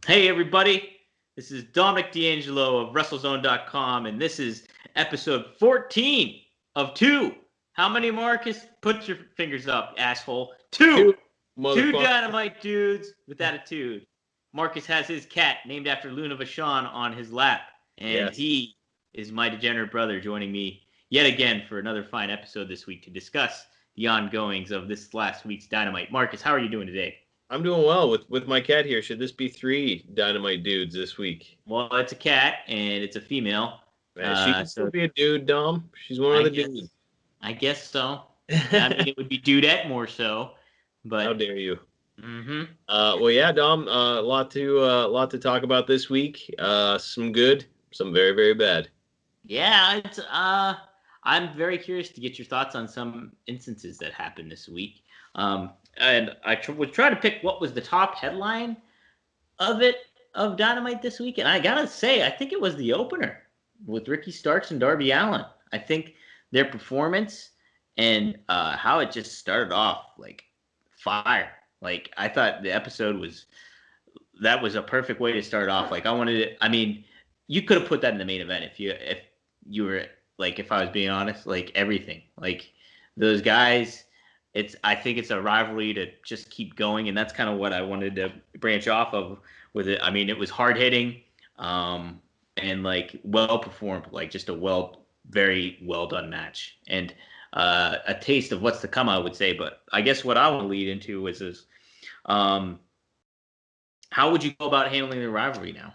Hey everybody, this is Dominic D'Angelo of WrestleZone.com, and this is episode 14 of 2. How many, Marcus? Put your fingers up, asshole. 2! Two, Two motherfucker. Dynamite dudes with attitude. Marcus has his cat, named after Luna Vachon, on his lap, and Yes. he is my degenerate brother joining me yet again for another fine episode this week to discuss the ongoings of this last week's Dynamite. Marcus, how are you doing today? I'm doing well with my cat here. Should this be 3 Dynamite dudes this week? Well, it's a cat and it's a female. Man, she can still So be a dude, Dom. She's one of I the guess dudes. I guess so. I mean, it would be dudette more so, How but dare you? mm-hmm. Well, yeah, Dom. A lot to talk about this week. Some good, some very, very bad. Yeah, it's I'm very curious to get your thoughts on some instances that happened this week. And I was trying to pick what was the top headline of Dynamite this week, and I gotta say, I think it was the opener with Ricky Starks and Darby Allin. I think their performance and how it just started off like fire. Like I thought the episode was a perfect way to start off. Like I wanted it. I mean, you could have put that in the main event if you were like if I was being honest. Like everything. Like those guys. I think it's a rivalry to just keep going, and that's kind of what I wanted to branch off of with it. I mean, it was hard hitting, and like well performed, like just very well done match, and a taste of what's to come, I would say. But I guess what I want to lead into is um, how would you go about handling the rivalry now?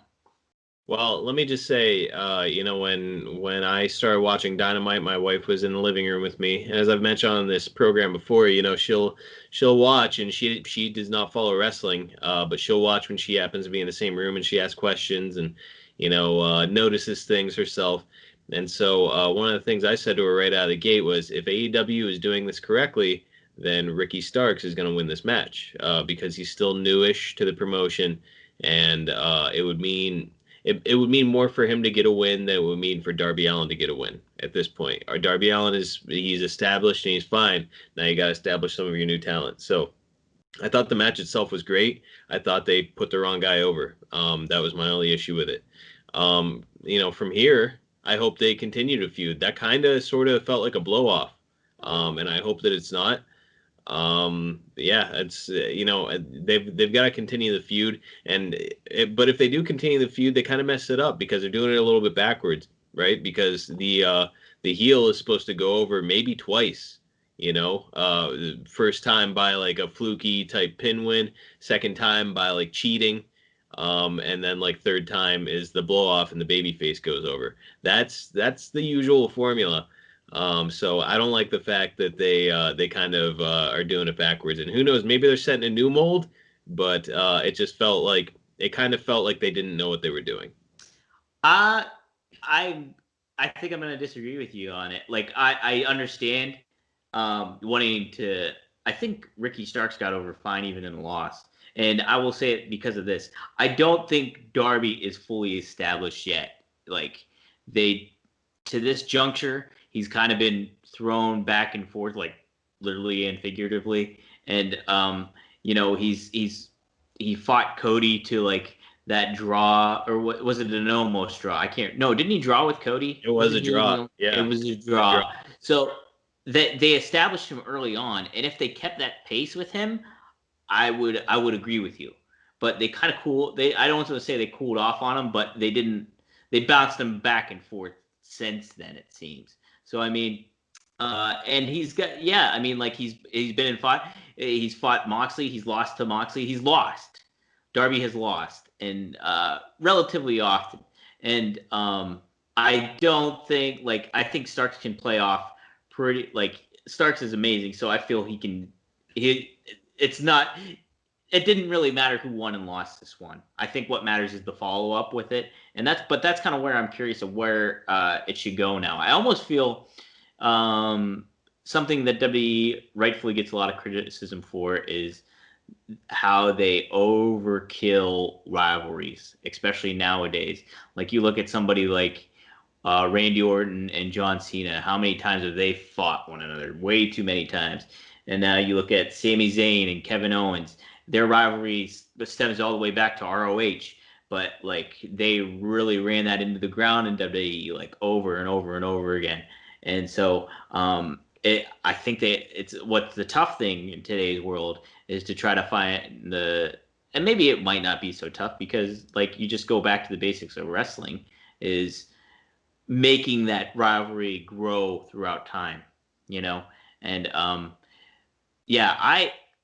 Well, let me just say, when I started watching Dynamite, my wife was in the living room with me. And as I've mentioned on this program before, she'll watch, and she does not follow wrestling, but she'll watch when she happens to be in the same room, and she asks questions and notices things herself. And so one of the things I said to her right out of the gate was, if AEW is doing this correctly, then Ricky Starks is going to win this match because he's still newish to the promotion, and it would mean more for him to get a win than it would mean for Darby Allin to get a win at this point. Our Darby Allin he's established and he's fine. Now you got to establish some of your new talent. So I thought the match itself was great. I thought they put the wrong guy over. That was my only issue with it. From here, I hope they continue to feud. That kind of sort of felt like a blow off. And I hope that it's not. Yeah, it's they've got to continue the feud, but if they do continue the feud, they kind of mess it up because they're doing it a little bit backwards, right? Because the heel is supposed to go over maybe twice, first time by like a fluky type pin win, second time by like cheating, and then like third time is the blow off and the baby face goes over. That's the usual formula. So I don't like the fact that they kind of are doing it backwards. And who knows, maybe they're setting a new mold, but it kind of felt like they didn't know what they were doing. Uh I I think I'm gonna disagree with you on it. Like I understand wanting to. I think Ricky Starks got over fine even in the loss, and I will say it because of this. I don't think Darby is fully established yet. Like they to this juncture, he's kind of been thrown back and forth, like literally and figuratively. And he fought Cody to like that draw, or what was it, an almost draw? I can't. No, didn't he draw with Cody? It was a draw. It Yeah. was a draw. So that they established him early on, and if they kept that pace with him, I would agree with you. But they kind of I don't want to say they cooled off on him, but they didn't. They bounced him back and forth since then, it seems. So I mean, and he's got I mean, like he's been in fight. He's fought Moxley. He's lost to Moxley. He's lost. Darby has lost, and relatively often. And I don't think I think Starks can play off pretty. Like Starks is amazing, so I feel he can. It's not. It didn't really matter who won and lost this one. I think what matters is the follow up with it, and that's kind of where I'm curious of where it should go now. I almost feel something that WWE rightfully gets a lot of criticism for is how they overkill rivalries, especially nowadays. Like you look at somebody like Randy Orton and John Cena. How many times have they fought one another? Way too many times. And now you look at Sami Zayn and Kevin Owens. their rivalry stems all the way back to ROH. But like they really ran that into the ground in WWE like over and over and over again. And so I think it's what's the tough thing in today's world is to try to find and maybe it might not be so tough because like you just go back to the basics of wrestling is making that rivalry grow throughout time, and I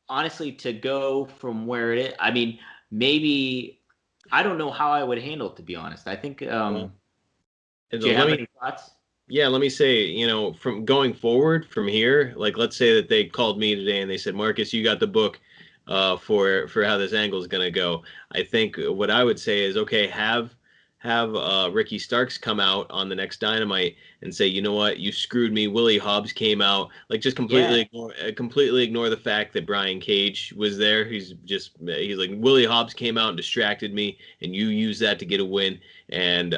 honestly to go from where it is, I mean, maybe I don't know how I would handle it, to be honest. I think, do you have any thoughts? Yeah, let me say, from going forward from here, like let's say that they called me today and they said, Marcus, you got the book for how this angle is going to go. I think what I would say is, okay, have Ricky Starks come out on the next Dynamite and say, you know what, you screwed me. Willie Hobbs came out, like just completely ignore the fact that Brian Cage was there. He's like, Willie Hobbs came out and distracted me, and you use that to get a win. And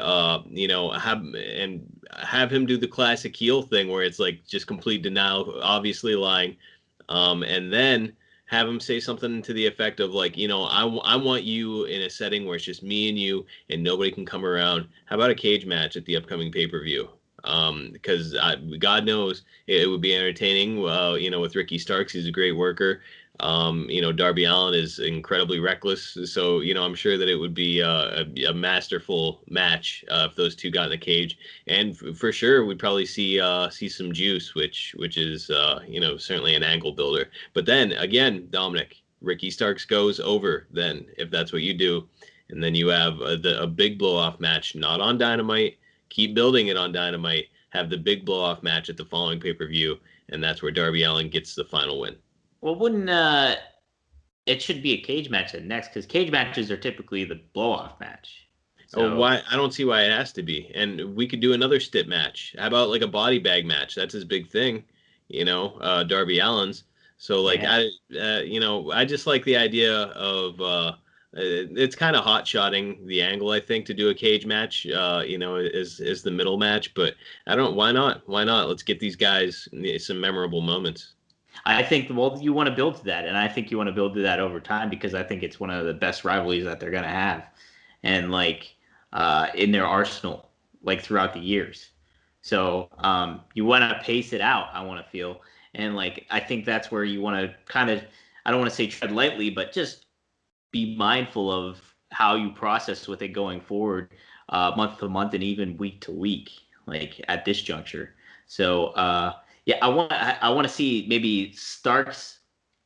have him do the classic heel thing where it's like just complete denial, obviously lying, and then have him say something to the effect of like, I want you in a setting where it's just me and you and nobody can come around. How about a cage match at the upcoming pay-per-view? Because God knows it would be entertaining. With Ricky Starks, he's a great worker. Darby Allin is incredibly reckless. So, I'm sure that it would be a masterful match if those two got in the cage. And for sure, we'd probably see some juice, which is, certainly an angle builder. But then again, Dominic, Ricky Starks goes over then, if that's what you do. And then you have a big blow-off match, not on Dynamite. Keep building it on Dynamite. Have the big blow-off match at the following pay-per-view. And that's where Darby Allin gets the final win. Well, wouldn't it should be a cage match at next because cage matches are typically the blow-off match. So, why? I don't see why it has to be. And we could do another stip match. How about like a body bag match? That's his big thing, Darby Allin's. So like I just like the idea of it's kind of hot-shotting the angle, I think, to do a cage match, is the middle match. But why not? Why not? Let's get these guys some memorable moments. I think, you want to build to that, and I think you want to build to that over time because I think it's one of the best rivalries that they're going to have, and like in their arsenal, like throughout the years. So you want to pace it out. I want to feel, and like I think that's where you want to kind of, I don't want to say tread lightly, but just be mindful of how you process with it going forward, month to month and even week to week, like at this juncture. So. I want to see maybe Starks.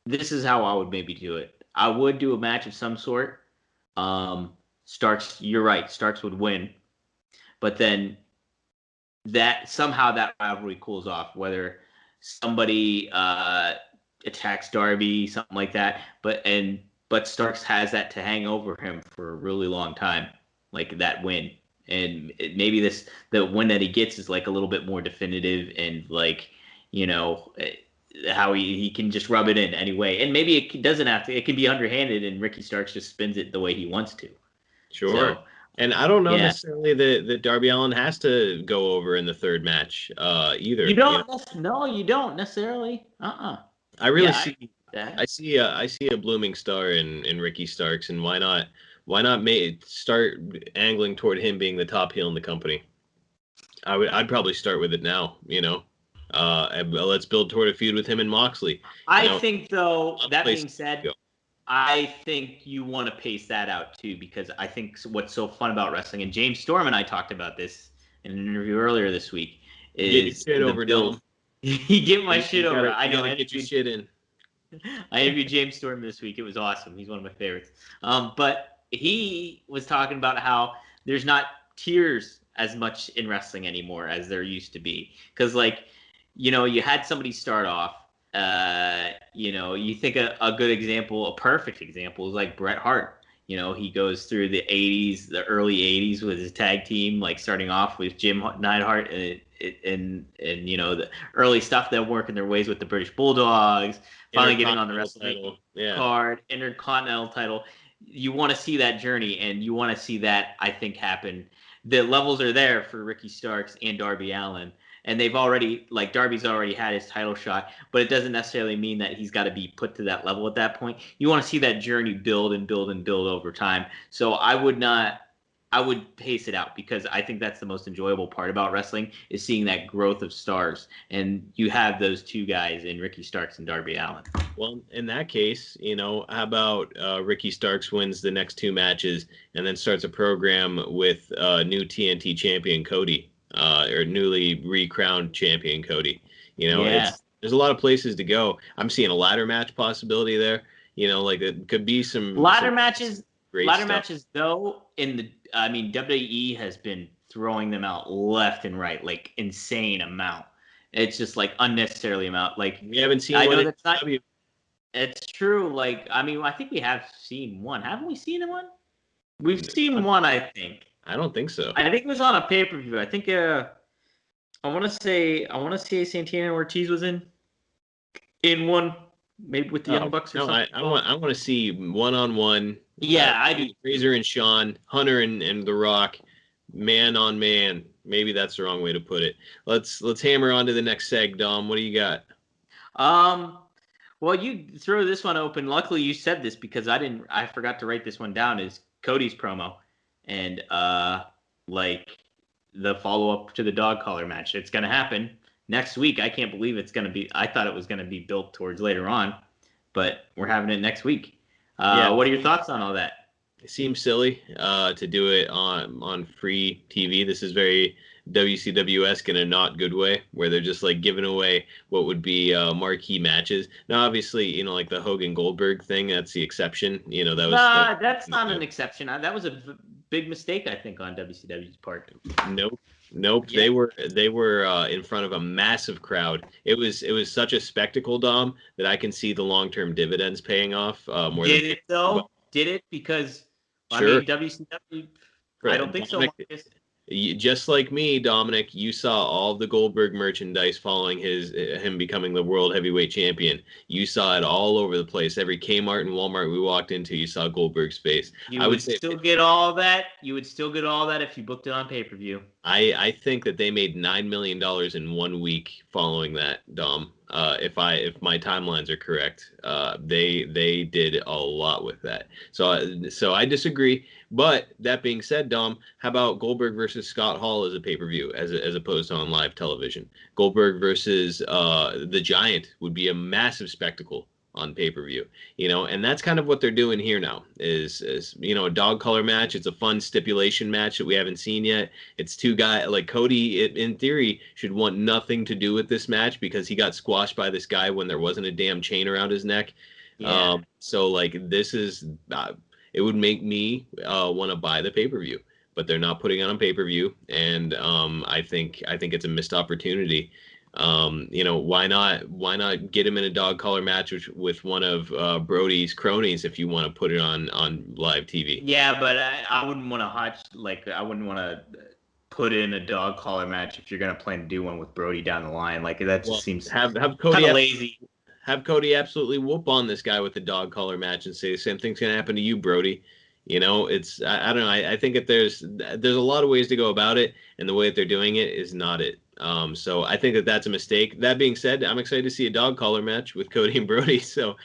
This is how I would maybe do it. I would do a match of some sort. Starks, you're right. Starks would win, but then that somehow that rivalry cools off. Whether somebody attacks Darby, something like that, but Starks has that to hang over him for a really long time, like that win. And maybe the win that he gets is like a little bit more definitive and like. How he can just rub it in anyway. And maybe it doesn't have to. It can be underhanded, and Ricky Starks just spins it the way he wants to. Sure. So, and I don't know necessarily that Darby Allin has to go over in the third match either. You don't? No, you don't necessarily. I really see. I see a blooming star in Ricky Starks, and why not start angling toward him being the top heel in the company? I'd probably start with it now. Let's build toward a feud with him and Moxley. I think, though, that being said, I think you want to pace that out, too, because I think what's so fun about wrestling, and James Storm and I talked about this in an interview earlier this week, is get your shit over, Dylan. You get my shit over. I know. Get your shit in. I interviewed James Storm this week. It was awesome. He's one of my favorites. But he was talking about how there's not tiers as much in wrestling anymore as there used to be. Because, like, you had somebody start off, you think a good example, a perfect example is like Bret Hart. He goes through the 80s, the early 80s with his tag team, like starting off with Jim Neidhart and the early stuff, then working their ways with the British Bulldogs, finally getting on the wrestling card, Intercontinental title. You want to see that journey, and you want to see that, I think, happen. The levels are there for Ricky Starks and Darby Allin. and they've already, like, Darby's already had his title shot, but it doesn't necessarily mean that he's got to be put to that level at that point. You want to see that journey build and build and build over time. So I would pace it out, because I think that's the most enjoyable part about wrestling, is seeing that growth of stars. And you have those two guys in Ricky Starks and Darby Allin. Well, in that case, how about Ricky Starks wins the next two matches and then starts a program with new TNT champion Cody, or newly recrowned champion Cody. There's a lot of places to go. I'm seeing a ladder match possibility there. Like it could be some ladder matches. Ladder matches, though, WWE has been throwing them out left and right, like insane amount. It's just like unnecessarily amount. Like, we haven't seen. I know that's not. It's true. Like, I think we have seen one. Haven't we seen one? We've seen one, I think. I don't think so. I think it was on a pay-per-view. I think I want to say Santana and Ortiz was in one, maybe with the Young Bucks or something. I want to see one-on-one. Yeah, I do. Razor and Shawn, Hunter and The Rock, man on man. Maybe that's the wrong way to put it. Let's hammer on to the next seg, Dom. What do you got? Well, you throw this one open. Luckily, you said this, because I forgot to write this one down. Is Cody's promo, and like the follow up to the dog collar match. It's gonna happen next week. I can't believe it's gonna be. I thought it was gonna be built towards later on, but we're having it next week. What are your thoughts on all that? It seems silly to do it on free TV. This is very WCW-esque in a not good way, where they're just like giving away what would be marquee matches. Now, obviously, like the Hogan Goldberg thing, that's the exception. That's not an exception. That was a big mistake, I think, on WCW's part. Nope. Yeah. They were in front of a massive crowd. It was such a spectacle, Dom, that I can see the long-term dividends paying off. Did it though? Did it? Because sure. WCW. Right. I don't think Dominic, so. Just like me, Dominic, you saw all the Goldberg merchandise following him becoming the world heavyweight champion. You saw it all over the place. Every Kmart and Walmart we walked into, you saw Goldberg's face. You would still get all that if you booked it on pay-per-view. I think that they made $9 million in 1 week following that, Dom. If my timelines are correct, they did a lot with that. So I disagree. But that being said, Dom, how about Goldberg versus Scott Hall as a pay-per-view as opposed to on live television? Goldberg versus the Giant would be a massive spectacle on pay-per-view, and that's kind of what they're doing here now is a dog collar match. It's a fun stipulation match that we haven't seen yet. It's two guys like Cody, in theory, should want nothing to do with this match because he got squashed by this guy when there wasn't a damn chain around his neck. Yeah. So like this is it would make me want to buy the pay-per-view, but they're not putting it on pay-per-view, and I think it's a missed opportunity. Why not get him in a dog collar match with one of Brodie's cronies if you want to put it on live TV? Yeah, but I wouldn't want to I wouldn't want to put in a dog collar match if you're going to plan to do one with Brodie down the line. Like that just seems have Cody lazy. Have Cody absolutely whoop on this guy with the dog collar match and say the same thing's going to happen to you, Brodie. It's I don't know. I think that there's a lot of ways to go about it, and the way that they're doing it is not it. So I think that's a mistake. That being said, I'm excited to see a dog collar match with Cody and Brodie. So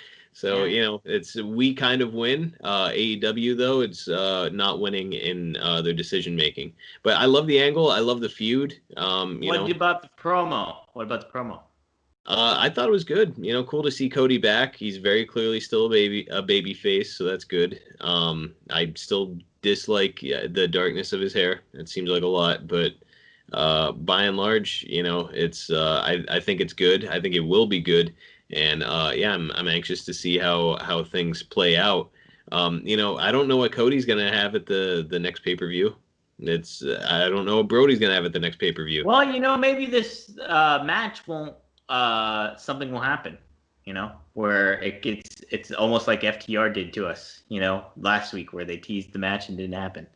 yeah. We kind of win. AEW though, it's not winning in their decision making. But I love the angle. I love the feud. What about the promo? I thought it was good. Cool to see Cody back. He's very clearly still a baby face, so that's good. I still dislike the darkness of his hair. It seems like a lot, but by and large, it's I think it's good. I think it will be good, and I'm anxious to see how things play out. I don't know what Cody's gonna have at the next pay-per-view. I don't know what Brodie's gonna have at the next pay-per-view. Well, maybe this match won't. Something will happen, where it's almost like FTR did to us, last week, where they teased the match and didn't happen.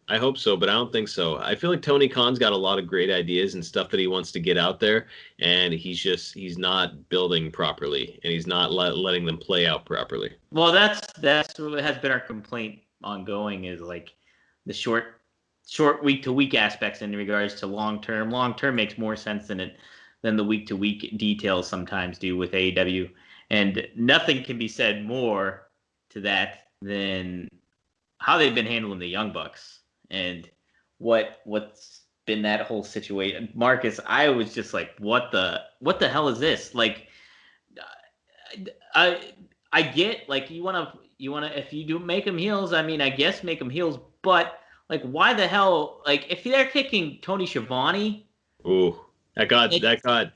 I hope so, but I don't think so. I feel like Tony Khan's got a lot of great ideas and stuff that he wants to get out there, and he's not building properly, and he's not letting them play out properly. Well, that's what has been our complaint ongoing, is like the short short week-to-week aspects in regards to long-term. Long-term makes more sense than the week-to-week details sometimes do with AEW. And nothing can be said more to that than how they've been handling the Young Bucks and what's been that whole situation. Marcus, I was just like, what the hell is this? Like, I get like you wanna if you do make them heels, I mean I guess make them heels, but like why the hell like if they're kicking Tony Schiavone, Ooh, that got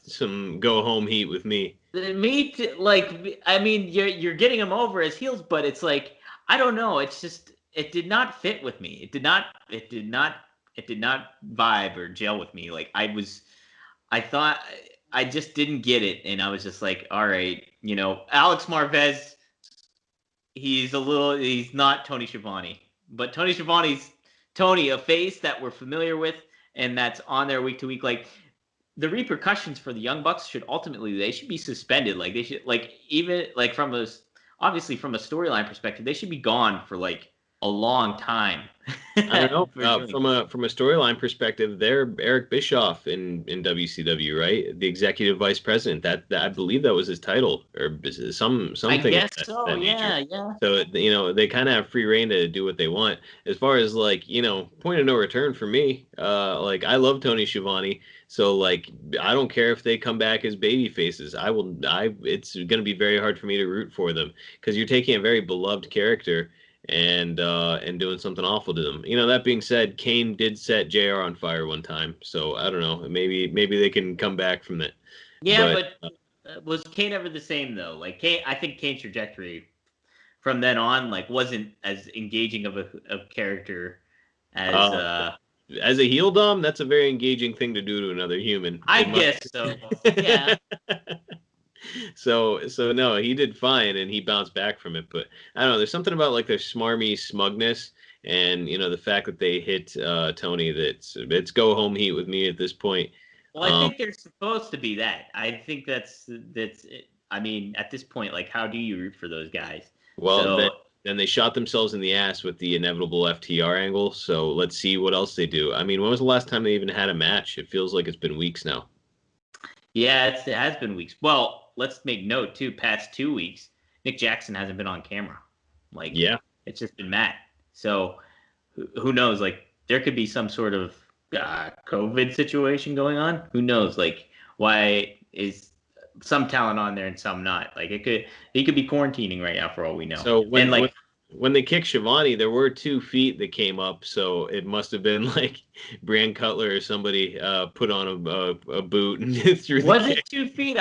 some go home heat with me. like I mean you're getting them over as heels, but it's like I don't know, it's just it did not fit with me. It did not vibe or gel with me. Like I thought I just didn't get it, and I was just like, all right, Alex Marvez, he's not Tony Schiavone, but Tony Schiavone's Tony, a face that we're familiar with, and that's on there week to week. Like the repercussions for the Young Bucks they should be suspended. Like they should even obviously from a storyline perspective, they should be gone for like a long time. I don't know. From a storyline perspective, they're Eric Bischoff in WCW, right? The executive vice president. That I believe that was his title or something. I guess of so. that Yeah, nature. yeah. So they kind of have free reign to do what they want. As far as like point of no return for me. Like I love Tony Schiavone. So like I don't care if they come back as baby faces. It's gonna be very hard for me to root for them because you're taking a very beloved character and doing something awful to them. That being said, Kane did set JR on fire one time, so I don't know. Maybe they can come back from that. Yeah, but was Kane ever the same though? Like I think Kane's trajectory from then on like wasn't as engaging of a character as a heel dom, that's a very engaging thing to do to another human. I guess so. Yeah. So no, he did fine and he bounced back from it. But I don't know. There's something about like their smarmy smugness and the fact that they hit Tony. It's go home heat with me at this point. Well, I think they're supposed to be that. I think that's. I mean, at this point, like, how do you root for those guys? Well, then they shot themselves in the ass with the inevitable FTR angle. So let's see what else they do. I mean, when was the last time they even had a match? It feels like it's been weeks now. Yeah, it has been weeks. Well, let's make note too. Past 2 weeks, Nick Jackson hasn't been on camera. Like, yeah, it's just been Matt. So who knows? Like, there could be some sort of COVID situation going on. Who knows? Like, why is some talent on there and some not? Like, he could be quarantining right now for all we know. So when they kicked Schiavone, there were 2 feet that came up, so it must have been like Brand Cutler or somebody put on a boot and threw the Was kick. it 2 feet?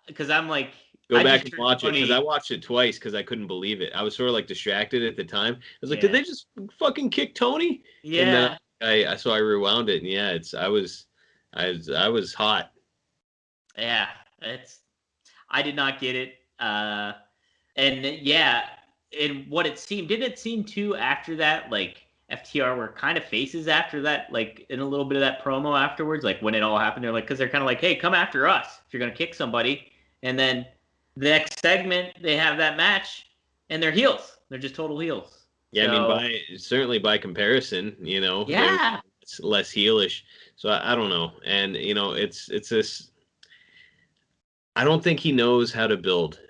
Because I'm like, go back and watch it because I watched it twice because I couldn't believe it. I was sort of like distracted at the time. I was like, did they just fucking kick Tony? Yeah. And so I rewound it, and yeah, I was hot. Yeah, I did not get it. And yeah. And what didn't it seem too after that, like FTR were kind of faces after that, like in a little bit of that promo afterwards, like when it all happened, they're like, because they're kind of like, hey, come after us if you're going to kick somebody. And then the next segment, they have that match and they're heels. They're just total heels. Yeah, so, I mean, certainly by comparison, yeah, it's less heelish. So I don't know. And, it's this. I don't think he knows how to build,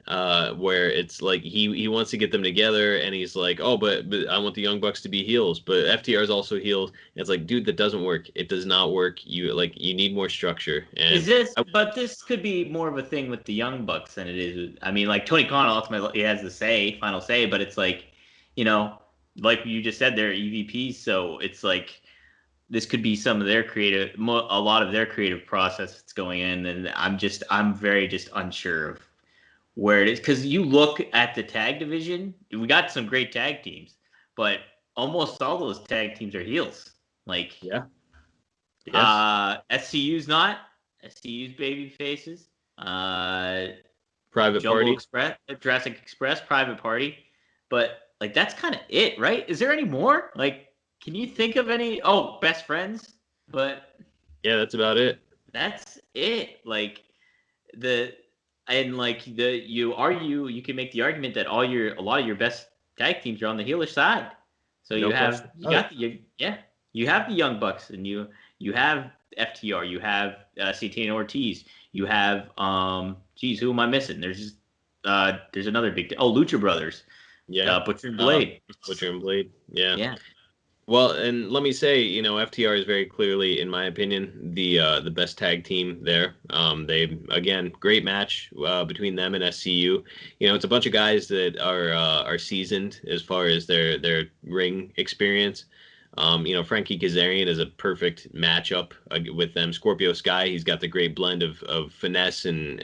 where it's like he wants to get them together and he's like, oh, but I want the Young Bucks to be heels, but FTR is also heels. And it's like, dude, that doesn't work. It does not work. You need more structure. And but this could be more of a thing with the Young Bucks than it is. I mean, like Tony Khan ultimately has the final say, but it's like, like you just said, they're EVPs, so it's like, this could be some of their a lot of their creative process that's going in, and I'm very just unsure of where it is, because you look at the tag division, we got some great tag teams, but almost all those tag teams are heels. Like, yes. SCU's not. SCU's baby faces. Private Jumbo Party, Express, Jurassic Express, Private Party, but like that's kind of it, right? Is there any more? Like, can you think of any? Oh, Best Friends, but yeah, that's about it. That's it. Like you can make the argument that a lot of your best tag teams are on the heelish side. So yeah. You have the Young Bucks, and you have FTR, you have Santana Ortiz, you have who am I missing? There's another big Lucha Brothers, Yeah. Butcher and Blade. Butcher and Blade. Yeah. Yeah. Well, and let me say, FTR is very clearly, in my opinion, the best tag team there. They again, great match between them and SCU. It's a bunch of guys that are seasoned as far as their ring experience. Frankie Kazarian is a perfect matchup with them. Scorpio Sky, he's got the great blend of finesse and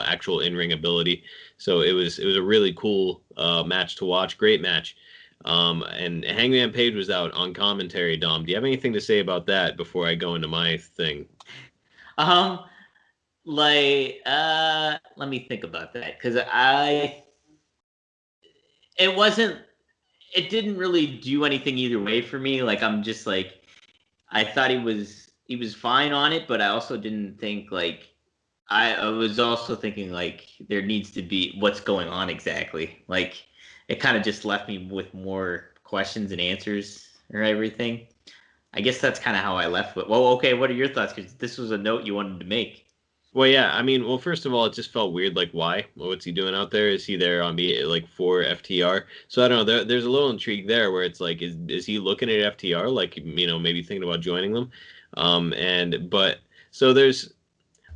actual in-ring ability. So it was a really cool match to watch. Great match. And Hangman Page was out on commentary. Dom, do you have anything to say about that before I go into my thing? Let me think about that, because it didn't really do anything either way for me. Like, I'm just like, I thought he was fine on it, but I also didn't think I was also thinking like there needs to be what's going on exactly. Like, it kind of just left me with more questions and answers or everything. I guess that's kind of how I left with. Well, okay, what are your thoughts? Because this was a note you wanted to make. Well, yeah, I mean, first of all, it just felt weird. Like, why? What's he doing out there? Is he there on for FTR? So I don't know. There's a little intrigue there where it's like, is he looking at FTR? Like, maybe thinking about joining them. So there's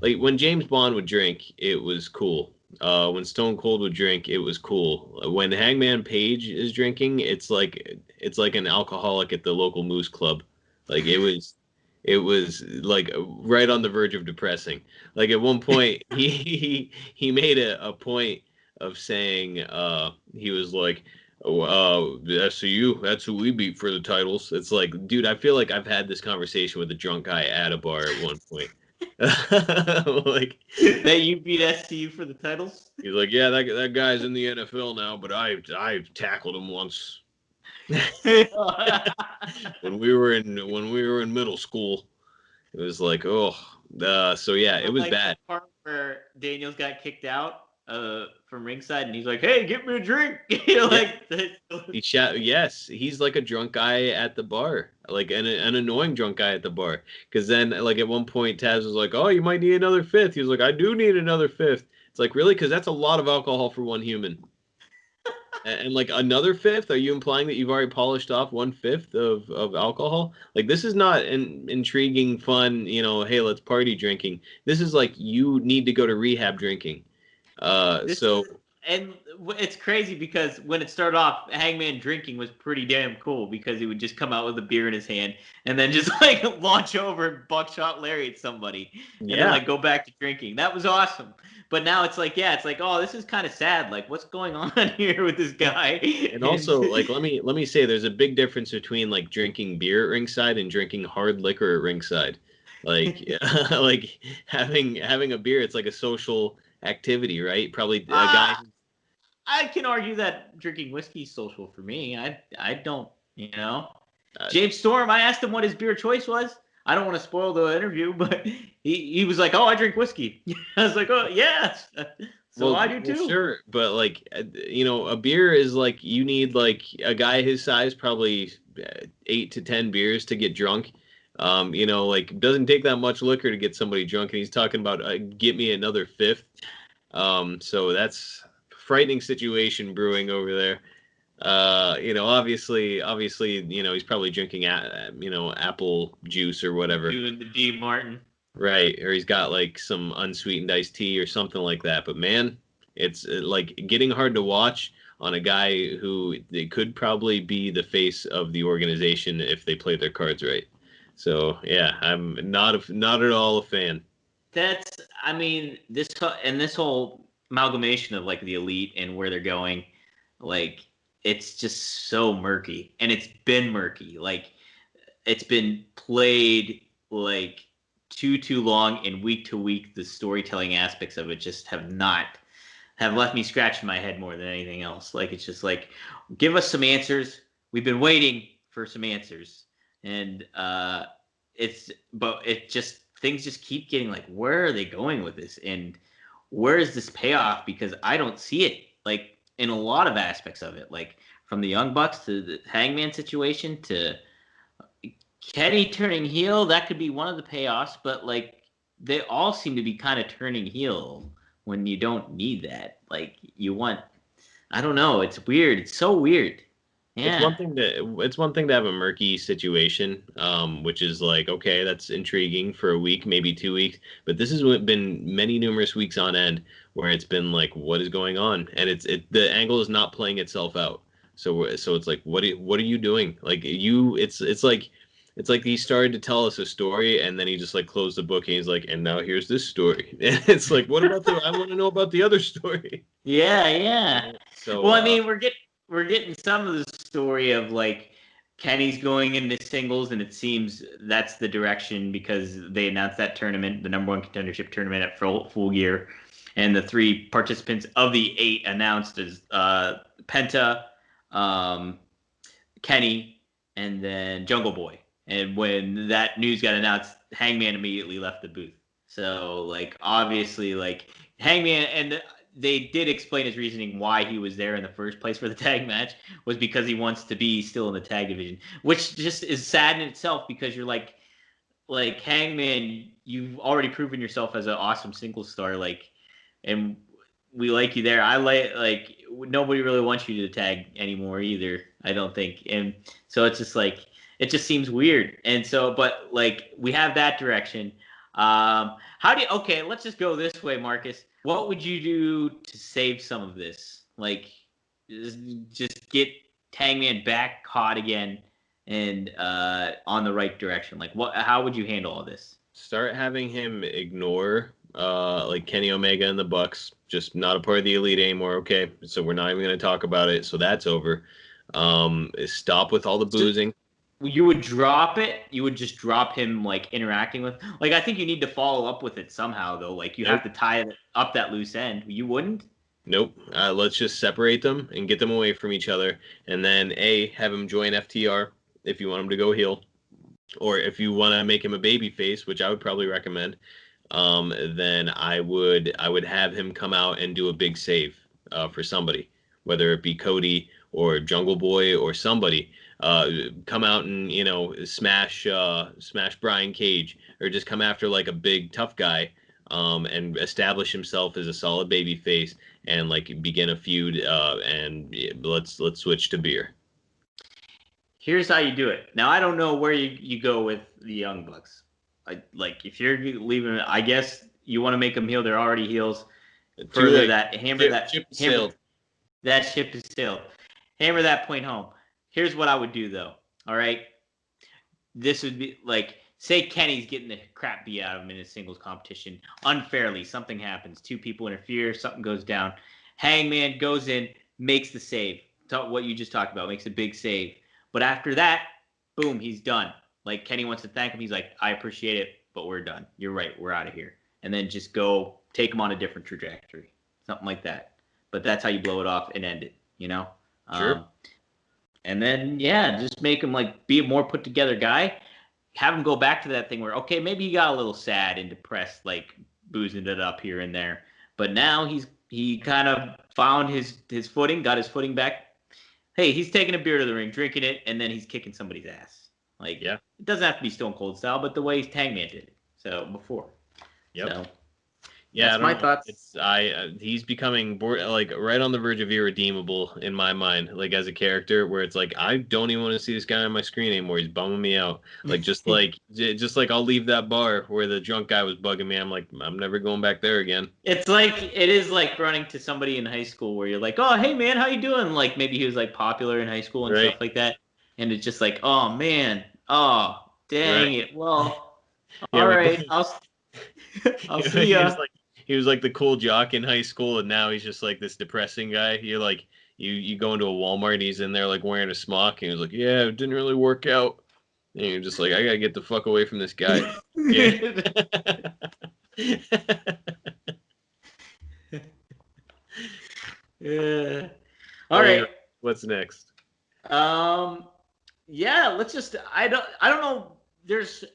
like when James Bond would drink, it was cool. When Stone Cold would drink, it was cool. When Hangman Page is drinking, it's like an alcoholic at the local Moose Club. Like, it was like right on the verge of depressing. Like, at one point, he made a point of saying he was like, "Oh, SCU, that's who we beat for the titles." It's like, dude, I feel like I've had this conversation with a drunk guy at a bar at one point. Like, that you beat SCU for the titles? He's like, yeah, that guy's in the NFL now, but I've tackled him once. when we were in middle school. It was like, so yeah, it was like bad. The part where Daniels got kicked out from ringside, and he's like, "Hey, get me a drink." Yes, he's like a drunk guy at the bar, like an annoying drunk guy at the bar. Because then, like, at one point, Taz was like, "Oh, you might need another fifth." He was like, "I do need another fifth." It's like, really? Because that's a lot of alcohol for one human. And like another fifth? Are you implying that you've already polished off 1/5 of alcohol? Like, this is not an intriguing, fun, hey, let's party drinking. This is like, you need to go to rehab drinking. And it's crazy because when it started off, Hangman drinking was pretty damn cool, because he would just come out with a beer in his hand and then just like launch over and buckshot lariat somebody, and then like go back to drinking. That was awesome. But now it's like, oh, this is kind of sad. Like, what's going on here with this guy? And also, like, let me say, there's a big difference between like drinking beer at ringside and drinking hard liquor at ringside. Like, like having a beer, it's like a social activity, right? Probably a guy. I can argue that drinking whiskey is social for me. I don't, James Storm, I asked him what his beer choice was. I don't want to spoil the interview, but he was like, "Oh, I drink whiskey." I was like, "Oh, yes." So I do too. Well, sure, but like, a beer is like, you need like a guy his size, probably 8 to 10 beers to get drunk. Like, doesn't take that much liquor to get somebody drunk, and he's talking about get me another fifth. So that's frightening situation brewing over there. Obviously, he's probably drinking apple juice or whatever. Doing the D Martin. Right, or he's got like some unsweetened iced tea or something like that. But man, it's like getting hard to watch on a guy who they could probably be the face of the organization if they played their cards right. So yeah, I'm not at all a fan. This whole amalgamation of like the elite and where they're going, like, it's just so murky, and it's been murky. Like, it's been played like too long, and week to week the storytelling aspects of it just have left me scratching my head more than anything else. Like, it's just like, give us some answers. We've been waiting for some answers, and things just keep getting like, where are they going with this, and where is this payoff? Because I don't see it, like, in a lot of aspects of it, like from the Young Bucks to the Hangman situation to Kenny turning heel, that could be one of the payoffs, but like they all seem to be kind of turning heel when you don't need that. Like you want, I don't know, it's weird. It's so weird. It's Yeah. one thing to have a murky situation, which is like, okay, that's intriguing for a week, maybe 2 weeks, but this has been many numerous weeks on end where it's been like, what is going on? And the angle is not playing itself out. So it's like, what are you doing? Like it's like he started to tell us a story and then he just like closed the book and he's like, and now here's this story. And it's like, what about I want to know about the other story. Yeah, yeah. So Well, I mean, we're getting some of the story of like Kenny's going into singles, and it seems that's the direction because they announced that tournament, the number one contendership tournament at Full Gear, and the 3 participants of the 8 announced as Penta, um, Kenny, and then Jungle Boy. And when that news got announced, Hangman immediately left the booth. So like obviously like Hangman, and they did explain his reasoning why he was there in the first place for the tag match was because he wants to be still in the tag division, which just is sad in itself because you're like Hangman, you've already proven yourself as an awesome single star, like, and we like you there. I like nobody really wants you to tag anymore either. I don't think, and so it's just like it just seems weird. And so, but like we have that direction. How do you? Okay, let's just go this way, Marcus. What would you do to save some of this? Like, just get Hangman back hot again and on the right direction. Like, what? How would you handle all this? start having him ignore like Kenny Omega and the Bucks, just not a part of the Elite anymore. Okay, so we're not even going to talk about it. So that's over. Stop with all the boozing. You would drop it. You would just drop him like interacting with. Like, I think you need to follow up with it somehow, though. Like, you Nope. have to tie up that loose end. You wouldn't. Nope. Let's just separate them and get them away from each other, and then have him join FTR if you want him to go heel, or if you want to make him a baby face, which I would probably recommend. Then I would have him come out and do a big save for somebody, whether it be Cody or Jungle Boy or somebody. Come out and smash Brian Cage, or just come after like a big tough guy, and establish himself as a solid baby face and like begin a feud. And let's switch to beer. Here's how you do it. Now, I don't know where you go with the Young Bucks. Like if you're leaving, I guess you want to make them heel. They're already heels. Further that that ship is sailed. Hammer that point home. Here's what I would do though. All right, this would be like say Kenny's getting the crap beat out of him in a singles competition unfairly. Something happens. 2 people interfere. Something goes down. Hangman goes in, makes the save. What you just talked about, makes a big save. But after that, boom, he's done. Like Kenny wants to thank him. He's like, I appreciate it, but we're done. You're right. We're out of here. And then just go take him on a different trajectory. Something like that. But that's how you blow it off and end it, you know? Sure. And then, yeah, just make him like be a more put together guy. Have him go back to that thing where, okay, maybe he got a little sad and depressed, like boozing it up here and there. But now he kind of found his footing, got his footing back. Hey, he's taking a beer to the ring, drinking it, and then he's kicking somebody's ass. Like, yeah, it doesn't have to be Stone Cold style, but the way Hangman did it. So before, yep. So, yeah, that's my thoughts. He's becoming like right on the verge of irredeemable in my mind, like as a character, where it's like I don't even want to see this guy on my screen anymore. He's bumming me out. Like just like I'll leave that bar where the drunk guy was bugging me. I'm like, I'm never going back there again. It is like running to somebody in high school where you're like, oh, hey man, how you doing? Like maybe he was like popular in high school and Right. stuff like that, and it's just like, oh man, oh dang it. Well, Yeah, all right, I'll see ya. He was like the cool jock in high school, and now he's just like this depressing guy. You're like, you go into a Walmart, and he's in there like wearing a smock, and he's like, yeah, it didn't really work out. And you're just like, I gotta get the fuck away from this guy. Yeah. Yeah. All right. What's next? Yeah, let's just I don't know. There's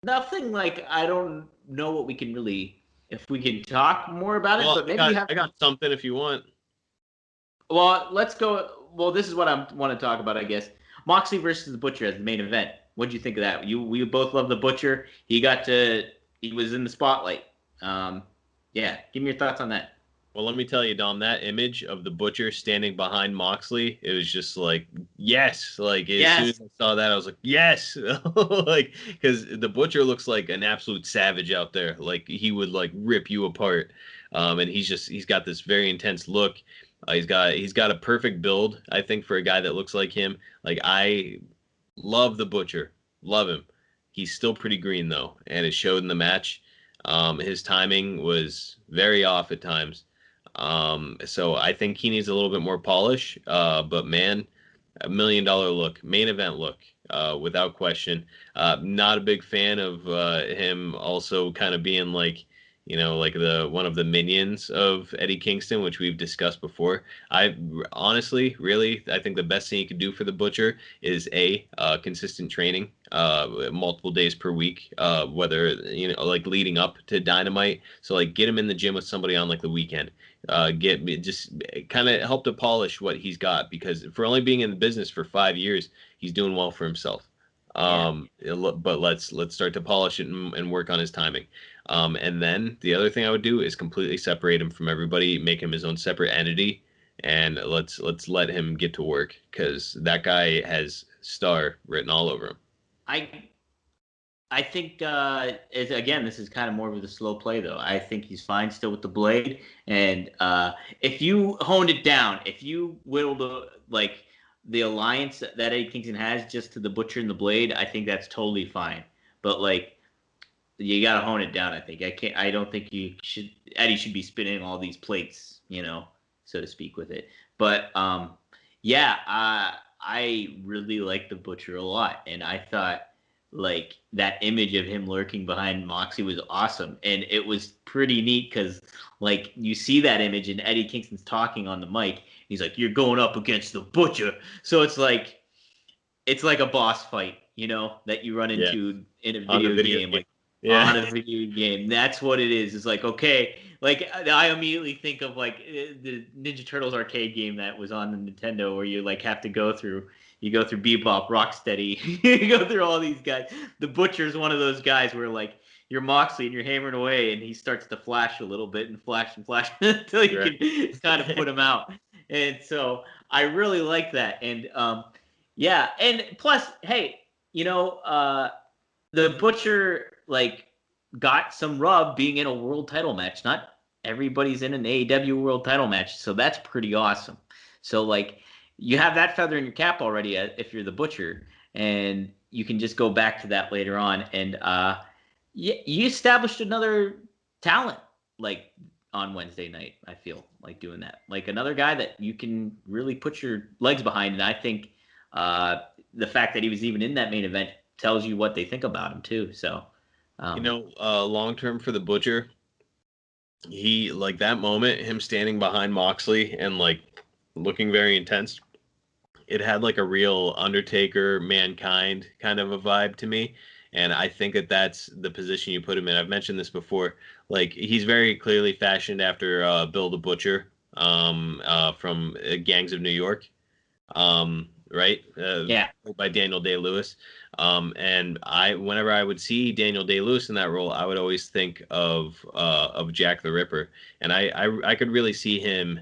nothing like I don't know what we can really if we can talk more about it, but maybe I got something if you want. Well, let's go. Well, this is what I want to talk about, I guess. Moxley versus the Butcher as the main event. What'd you think of that? We both love the Butcher. He was in the spotlight. Yeah, give me your thoughts on that. Well, let me tell you, Dom, that image of the Butcher standing behind Moxley, it was just like, yes. Like, as soon Yes. as I saw that, I was like, yes. Like, because the Butcher looks like an absolute savage out there. Like, he would, like, rip you apart. And he's got this very intense look. He's got a perfect build, I think, for a guy that looks like him. Like, I love the Butcher. Love him. He's still pretty green, though, and it showed in the match. His timing was very off at times. So I think he needs a little bit more polish. But man, $1 million look, main event look, without question. Not a big fan of him also kind of being like, like the one of the minions of Eddie Kingston, which we've discussed before. I honestly, really, I think the best thing you could do for the Butcher is consistent training, multiple days per week, whether like leading up to Dynamite. So like get him in the gym with somebody on like the weekend. Just kind of help to polish what he's got, because for only being in the business for 5 years, he's doing well for himself. But let's start to polish it and work on his timing. And then the other thing I would do is completely separate him from everybody, make him his own separate entity, and let's let him get to work, because that guy has star written all over him. I think again, this is kind of more of the slow play, though. I think he's fine still with the blade, and if you honed it down, if you whittled the alliance that Eddie Kingston has just to the Butcher and the Blade, I think that's totally fine. But like, you got to hone it down. I think I don't think Eddie should be spinning all these plates, so to speak, with it. But yeah, I really like the Butcher a lot, and I thought like that image of him lurking behind Moxie was awesome, and it was pretty neat because like you see that image and Eddie Kingston's talking on the mic. He's like, "You're going up against the Butcher," so it's like a boss fight, that you run into in a video game, like on a video game. That's what it is. It's like, okay, like I immediately think of like the Ninja Turtles arcade game that was on the Nintendo, where you like have to go through Bebop, Rocksteady, you go through all these guys. The Butcher's one of those guys where like you're Moxley and you're hammering away, and he starts to flash a little bit and flash until you can kind of put him out. And so I really like that. And yeah, and plus, hey, the Butcher like got some rub being in a world title match. Not everybody's in an AEW world title match, so that's pretty awesome. So like, you have that feather in your cap already if you're the Butcher, and you can just go back to that later on. And you established another talent like on Wednesday night. I feel like doing that, like another guy that you can really put your legs behind. And I think the fact that he was even in that main event tells you what they think about him too. So long term for the Butcher, he like that moment, him standing behind Moxley and like looking very intense, it had like a real Undertaker, Mankind kind of a vibe to me. And I think that's the position you put him in. I've mentioned this before. Like, he's very clearly fashioned after Bill the Butcher from Gangs of New York. Right? By Daniel Day-Lewis. And whenever I would see Daniel Day-Lewis in that role, I would always think of Jack the Ripper. And I could really see him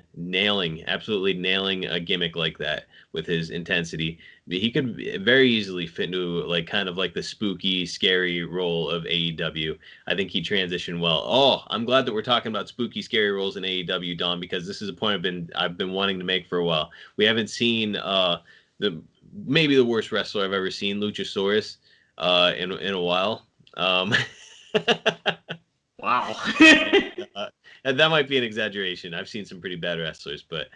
absolutely nailing a gimmick like that with his intensity. He could very easily fit into like kind of like the spooky, scary role of AEW. I think he transitioned well. Oh, I'm glad that we're talking about spooky, scary roles in AEW, Don, because this is a point I've been wanting to make for a while. We haven't seen maybe the worst wrestler I've ever seen, Luchasaurus, in a while. Wow. And that might be an exaggeration. I've seen some pretty bad wrestlers, but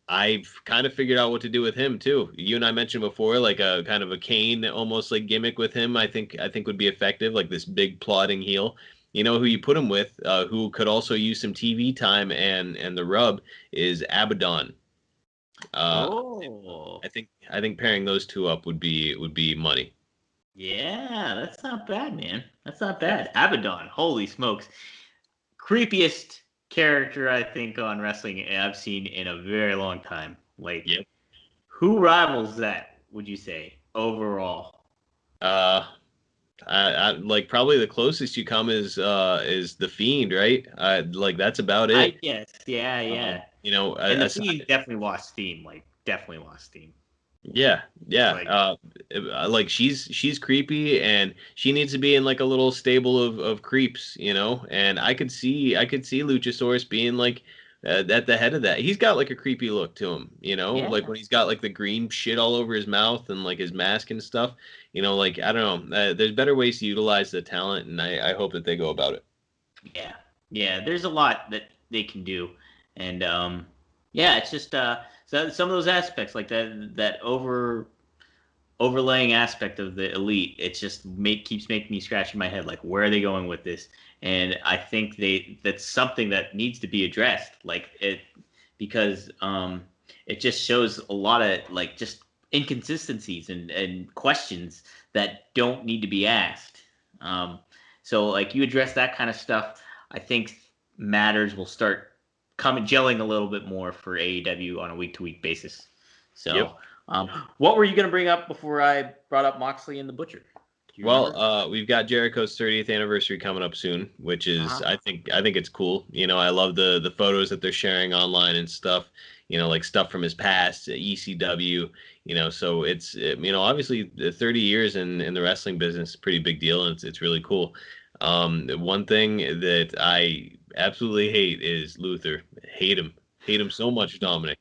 I've kind of figured out what to do with him too. You and I mentioned before, like a kind of a Kane almost like gimmick with him. I think would be effective, like this big plotting heel. You know who you put him with, who could also use some TV time and the rub is Abaddon. I think pairing those two up would be money. Yeah, that's not bad, man. That's not bad. Abaddon, holy smokes, creepiest character I think on wrestling I've seen in a very long time. Like, who rivals that? Would you say overall? I like probably the closest you come is the Fiend, right? Like that's about I it. guess, yeah, yeah. You know, And the aside, Fiend definitely lost steam, like definitely lost steam. yeah, yeah. Like, Like she's creepy, and she needs to be in like a little stable of creeps, you know. And I could see Luchasaurus being like at the head of that. He's got like a creepy look to him, you know, yeah, like when he's got like the green shit all over his mouth and like his mask and stuff. You know, like I don't know. There's better ways to utilize the talent, and I hope that they go about it. yeah, yeah. There's a lot that they can do, and yeah, it's just so some of those aspects like that overlaying aspect of the elite. It just keeps making me scratching my head like where are they going with this? And I think that's something that needs to be addressed. Like it because it just shows a lot of like just inconsistencies and questions that don't need to be asked. Um, so like you address that kind of stuff, I think matters will start coming gelling a little bit more for AEW on a week to week basis. Yep. So what were you going to bring up before I brought up Moxley and the Butcher? Do you Well, remember? we've got Jericho's 30th anniversary coming up soon, which is Uh-huh. I think it's cool. You know, I love the photos that they're sharing online and stuff. You know, like stuff from his past, ECW. You know, so it's you know obviously 30 years in the wrestling business is a pretty big deal, and it's really cool. One thing that I absolutely hate is Luther. Hate him so much, Dominic.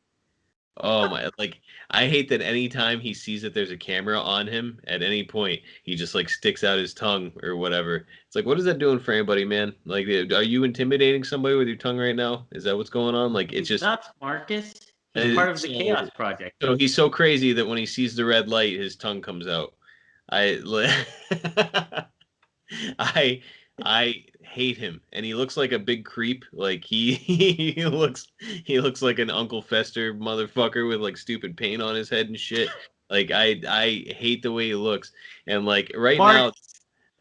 Oh my, like I hate that anytime he sees that there's a camera on him at any point, he just like sticks out his tongue or whatever. It's like, what is that doing for anybody, man? Like, are you intimidating somebody with your tongue right now? Is that what's going on? Like, it's He's just not Marcus. He's part of the Chaos Project. so he's so crazy that when he sees the red light, his tongue comes out. I I I hate him, and he looks like a big creep. Like he looks like an Uncle Fester motherfucker with like stupid paint on his head and shit. Like I hate the way he looks, and like right Mark, now,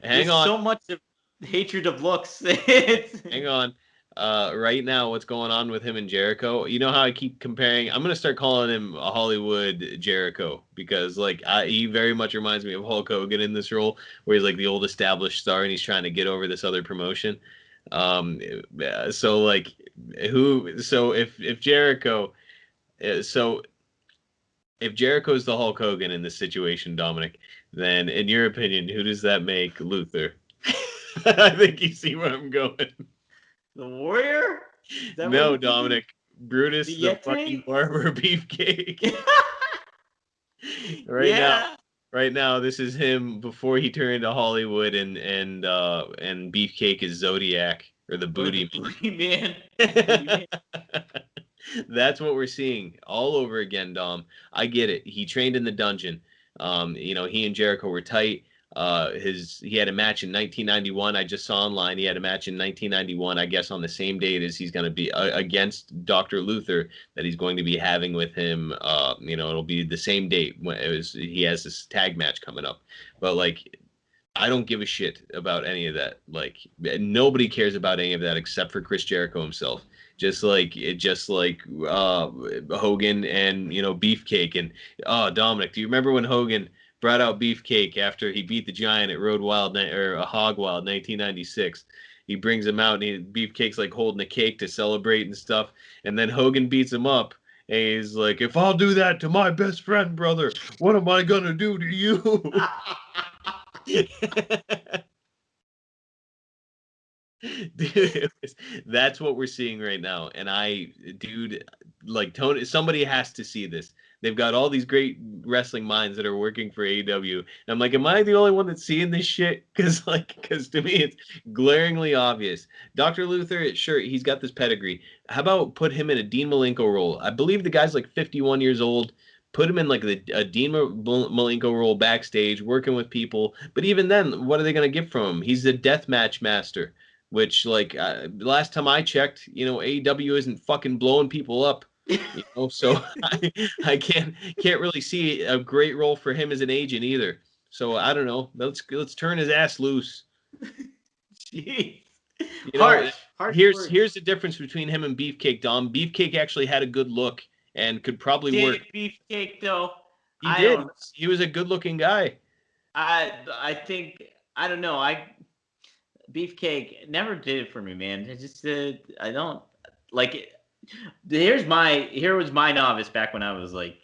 hang there's on, so much of hatred of looks. hang on. Right now, what's going on with him and Jericho? You know how I keep comparing? I'm gonna start calling him a Hollywood Jericho because like he very much reminds me of Hulk Hogan in this role, where he's like the old established star and he's trying to get over this other promotion. So like who? So if Jericho, so if Jericho's the Hulk Hogan in this situation, Dominic, then in your opinion, who does that make Luther? I think you see where I'm going. The Warrior? Is that what No, you're thinking? Dominic. Brutus The the fucking Yeti? barber beefcake. Right now, Yeah. right now, this is him before he turned to Hollywood and Beefcake is Zodiac or the Or the Booty Booty Man. Booty Man. Man. That's what we're seeing all over again, Dom. I get it. He trained in the dungeon. You know, he and Jericho were tight. He had a match in 1991. I just saw online. He had a match in 1991. I guess on the same date as he's going to be against Dr. Luther that he's going to be having with him. You know, it'll be the same date when he has this tag match coming up. But like, I don't give a shit about any of that. Like nobody cares about any of that except for Chris Jericho himself. Just like Hogan and you know Beefcake and Dominic. Do you remember when Hogan brought out Beefcake after he beat the Giant at Road Wild or a Hog Wild 1996? He brings him out and Beefcake's like holding a cake to celebrate and stuff, and then Hogan beats him up. And he's like, "If I'll do that to my best friend, brother, what am I gonna do to you?" Dude, that's what we're seeing right now. And dude, like Tony, somebody has to see this. They've got all these great wrestling minds that are working for AEW. And I'm like, am I the only one that's seeing this shit? Because to me, it's glaringly obvious. Dr. Luther, sure, he's got this pedigree. How about put him in a Dean Malenko role? I believe the guy's like 51 years old. Put him in like a Dean Malenko role backstage, working with people. But even then, what are they going to get from him? He's the deathmatch master. Which, like, last time I checked, you know, AEW isn't fucking blowing people up, you know. So I can't really see a great role for him as an agent either. So I don't know. Let's turn his ass loose. Jeez. You know, Harsh words. here's the difference between him and Beefcake. Dom Beefcake actually had a good look and could probably Did work. Beefcake though? He I did. don't. He was a good looking guy. I think I don't know. Beefcake never did it for me, man. It just I don't like it. Here was my novice back when I was like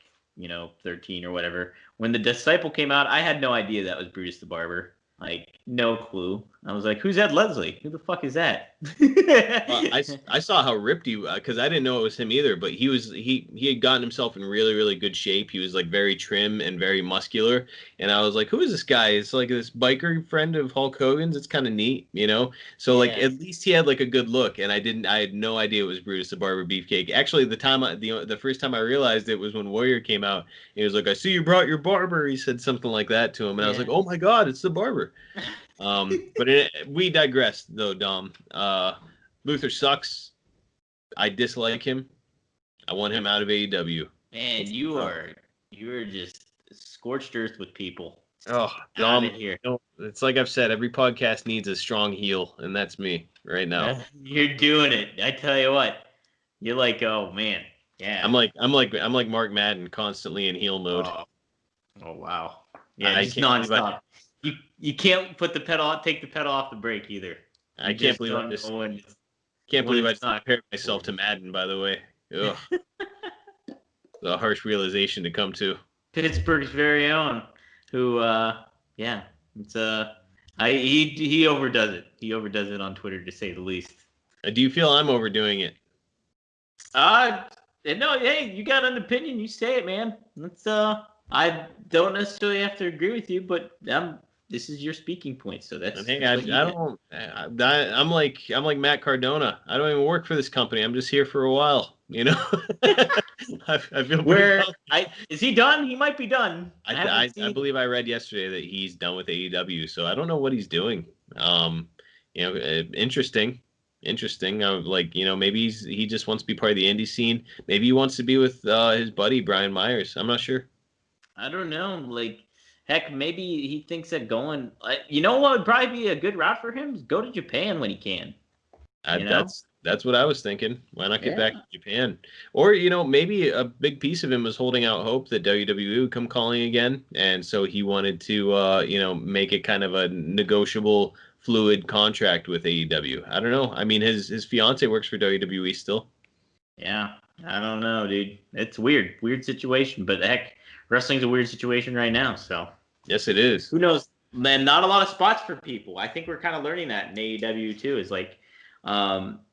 13 or whatever. When the Disciple came out, I had no idea that was Brutus the Barber. Like no clue. I was like, who's Ed Leslie? Who the fuck is that? I saw how ripped he, because I didn't know it was him either, but he had gotten himself in really, really good shape. He was like very trim and very muscular, and I was like, who is this guy? It's like this biker friend of Hulk Hogan's. It's kind of neat, So like at least he had like a good look, and I had no idea it was Brutus the Barber Beefcake. Actually, the first time I realized it was when Warrior came out. He was like, I see you brought your barber. He said something like that to him, and I was like, oh my God, it's the barber. But we digress, though, Dom. Luther sucks. I dislike him. I want him out of AEW. Man, you are just scorched earth with people. Oh, Dom, here. It's like I've said, every podcast needs a strong heel, and that's me right now. You're doing it. I tell you what. You're like, oh man, yeah. I'm like Mark Madden, constantly in heel mode. Oh wow. Yeah, just nonstop. You can't take the pedal off the brake either. I can't believe I just compared myself to Madden, by the way. Ugh. A harsh realization to come to. Pittsburgh's very own, who it's he overdoes it. He overdoes it on Twitter, to say the least. Do you feel I'm overdoing it? No, hey, you got an opinion, you say it, man. I don't necessarily have to agree with you, but this is your speaking point, so that's. Hey, I'm like Matt Cardona. I don't even work for this company. I'm just here for a while, I feel is he done? He might be done. I believe I read yesterday that he's done with AEW, so I don't know what he's doing. Interesting. Maybe he just wants to be part of the indie scene. Maybe he wants to be with his buddy Brian Myers. I'm not sure. I don't know. Heck, maybe he thinks that going. What would probably be a good route for him? Is go to Japan when he can. That's what I was thinking. Why not get back to Japan? Or maybe a big piece of him was holding out hope that WWE would come calling again, and so he wanted to make it kind of a negotiable, fluid contract with AEW. I don't know. I mean, his fiance works for WWE still. Yeah, I don't know, dude. It's weird situation, but heck. Wrestling's a weird situation right now, so. Yes, it is. Who knows? Man, not a lot of spots for people. I think we're kind of learning that in AEW too. Is like,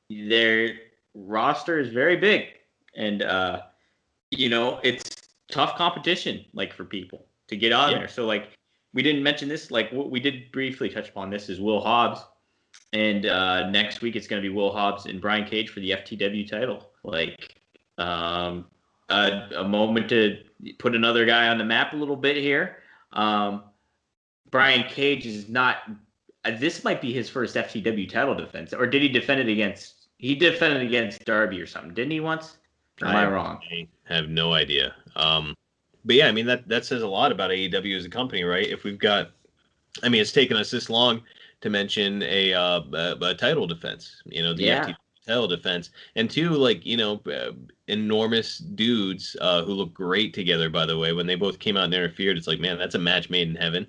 their roster is very big, and it's tough competition, for people to get on there. So we didn't mention this. What we did briefly touch upon this is Will Hobbs, and next week it's going to be Will Hobbs and Brian Cage for the FTW title. A moment to put another guy on the map a little bit here. Brian Cage is not. This might be his first FTW title defense, or did he defend it against? He defended against Darby or something, didn't he once? Or am I wrong? I have no idea. But yeah, I mean that says a lot about AEW as a company, right? If we've got, it's taken us this long to mention a title defense. FTW title defense, and two, enormous dudes who look great together, by the way. When they both came out and interfered, it's like, man, that's a match made in heaven.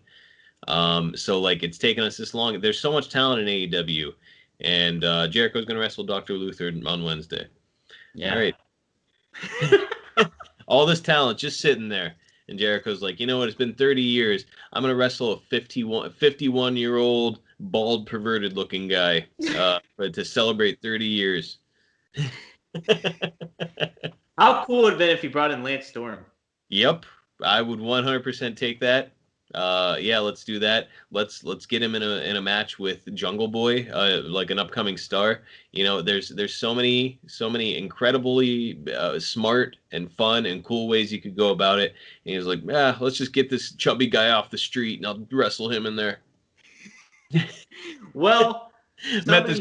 So it's taken us this long. There's so much talent in AEW, and Jericho's going to wrestle Dr. Luther on Wednesday. Yeah. All right. All this talent just sitting there, and Jericho's like, you know what? It's been 30 years. I'm going to wrestle a 51-year-old bald, perverted-looking guy to celebrate 30 years. How cool would it have been if you brought in Lance Storm? Yep, I would 100% take that. Let's do that. Let's get him in a match with Jungle Boy, like an upcoming star. There's so many incredibly smart and fun and cool ways you could go about it. And he's like, let's just get this chubby guy off the street and I'll wrestle him in there. Well, I met this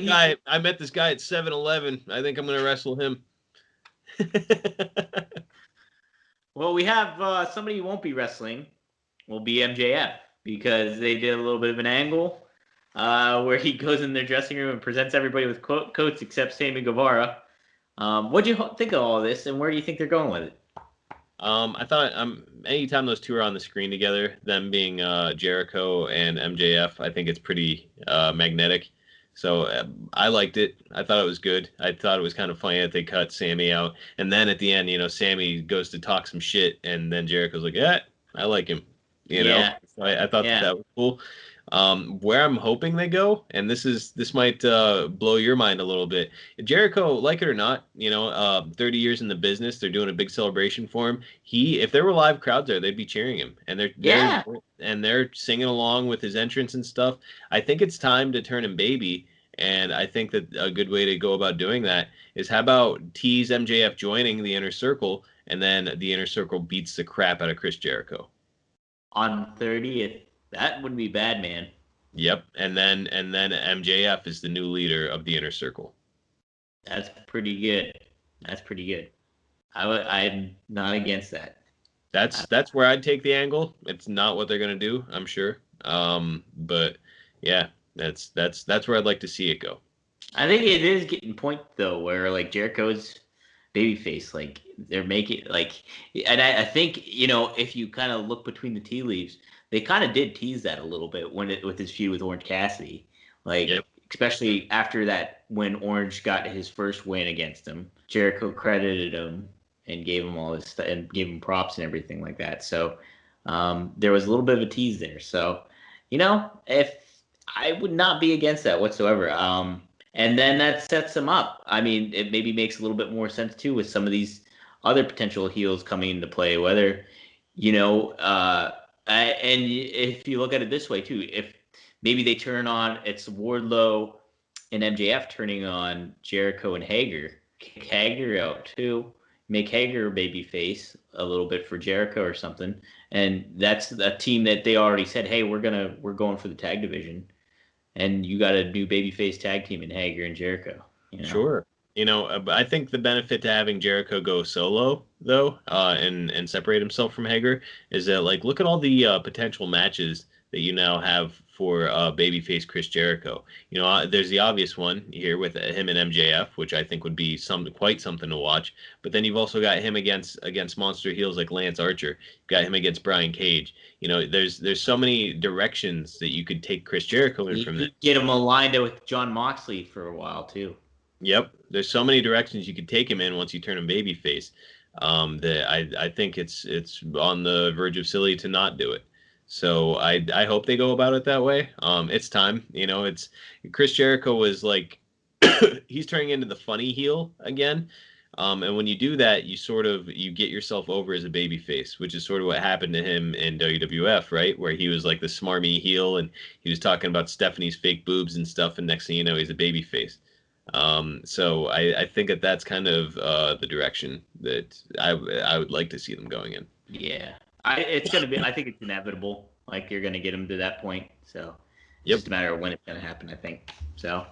guy at 7-Eleven. I think I'm gonna wrestle him. Well, we have somebody who won't be wrestling. Will be MJF, because they did a little bit of an angle where he goes in their dressing room and presents everybody with coats except Sammy Guevara. What do you think of all this, and where do you think they're going with it? I thought anytime those two are on the screen together, them being Jericho and MJF, I think it's pretty magnetic. So I liked it. I thought it was good. I thought it was kind of funny that they cut Sammy out, and then at the end, Sammy goes to talk some shit, and then Jericho's like, "Yeah, I like him." Yeah, So I thought yeah. that was cool. Where I'm hoping they go, and this might blow your mind a little bit. Jericho, like it or not, 30 years in the business, they're doing a big celebration for him. If there were live crowds there, they'd be cheering him, and Yeah. they're singing along with his entrance and stuff. I think it's time to turn him baby, and I think that a good way to go about doing that is how about tease MJF joining the Inner Circle, and then the Inner Circle beats the crap out of Chris Jericho. On 30th, that wouldn't be bad, man. Yep, and then MJF is the new leader of the Inner Circle. That's pretty good. That's pretty good. I'm not against that. That's where I'd take the angle. It's not what they're gonna do, I'm sure. But yeah, that's where I'd like to see it go. I think it is getting point though, where like Jericho's babyface, like they're making like, and I think if you kind of look between the tea leaves, they kind of did tease that a little bit with his feud with Orange Cassidy, like Yep. especially after that when Orange got his first win against him, Jericho credited him and gave him all this stuff and gave him props and everything like that. So there was a little bit of a tease there. So if I would not be against that whatsoever. And then that sets him up. I mean, it maybe makes a little bit more sense too with some of these other potential heels coming into play. Whether, and if you look at it this way too, if maybe they turn on it's Wardlow and MJF turning on Jericho and Hager, kick Hager out too, make Hager a baby face a little bit for Jericho or something, and that's a team that they already said, hey, we're going for the tag division. And you got a new babyface tag team in Hager and Jericho. Sure. I think the benefit to having Jericho go solo, though, and separate himself from Hager, is that like look at all the potential matches that you now have for babyface Chris Jericho. There's the obvious one here with him and MJF, which I think would be quite something to watch. But then you've also got him against monster heels like Lance Archer. You've got him against Brian Cage. There's so many directions that you could take Chris Jericho in from this. Get him aligned with John Moxley for a while too. Yep, there's so many directions you could take him in once you turn him babyface. That I think it's on the verge of silly to not do it. So I hope they go about it that way. It's time. It's Chris Jericho was like he's turning into the funny heel again. And when you do that, you get yourself over as a babyface, which is sort of what happened to him in WWF, right? Where he was like the smarmy heel and he was talking about Stephanie's fake boobs and stuff, and next thing you know, he's a babyface. So I think that's kind of the direction that I would like to see them going in. Yeah, it's gonna be. I think it's inevitable. Like you're gonna get them to that point. So it's just a matter of when it's gonna happen. I think so.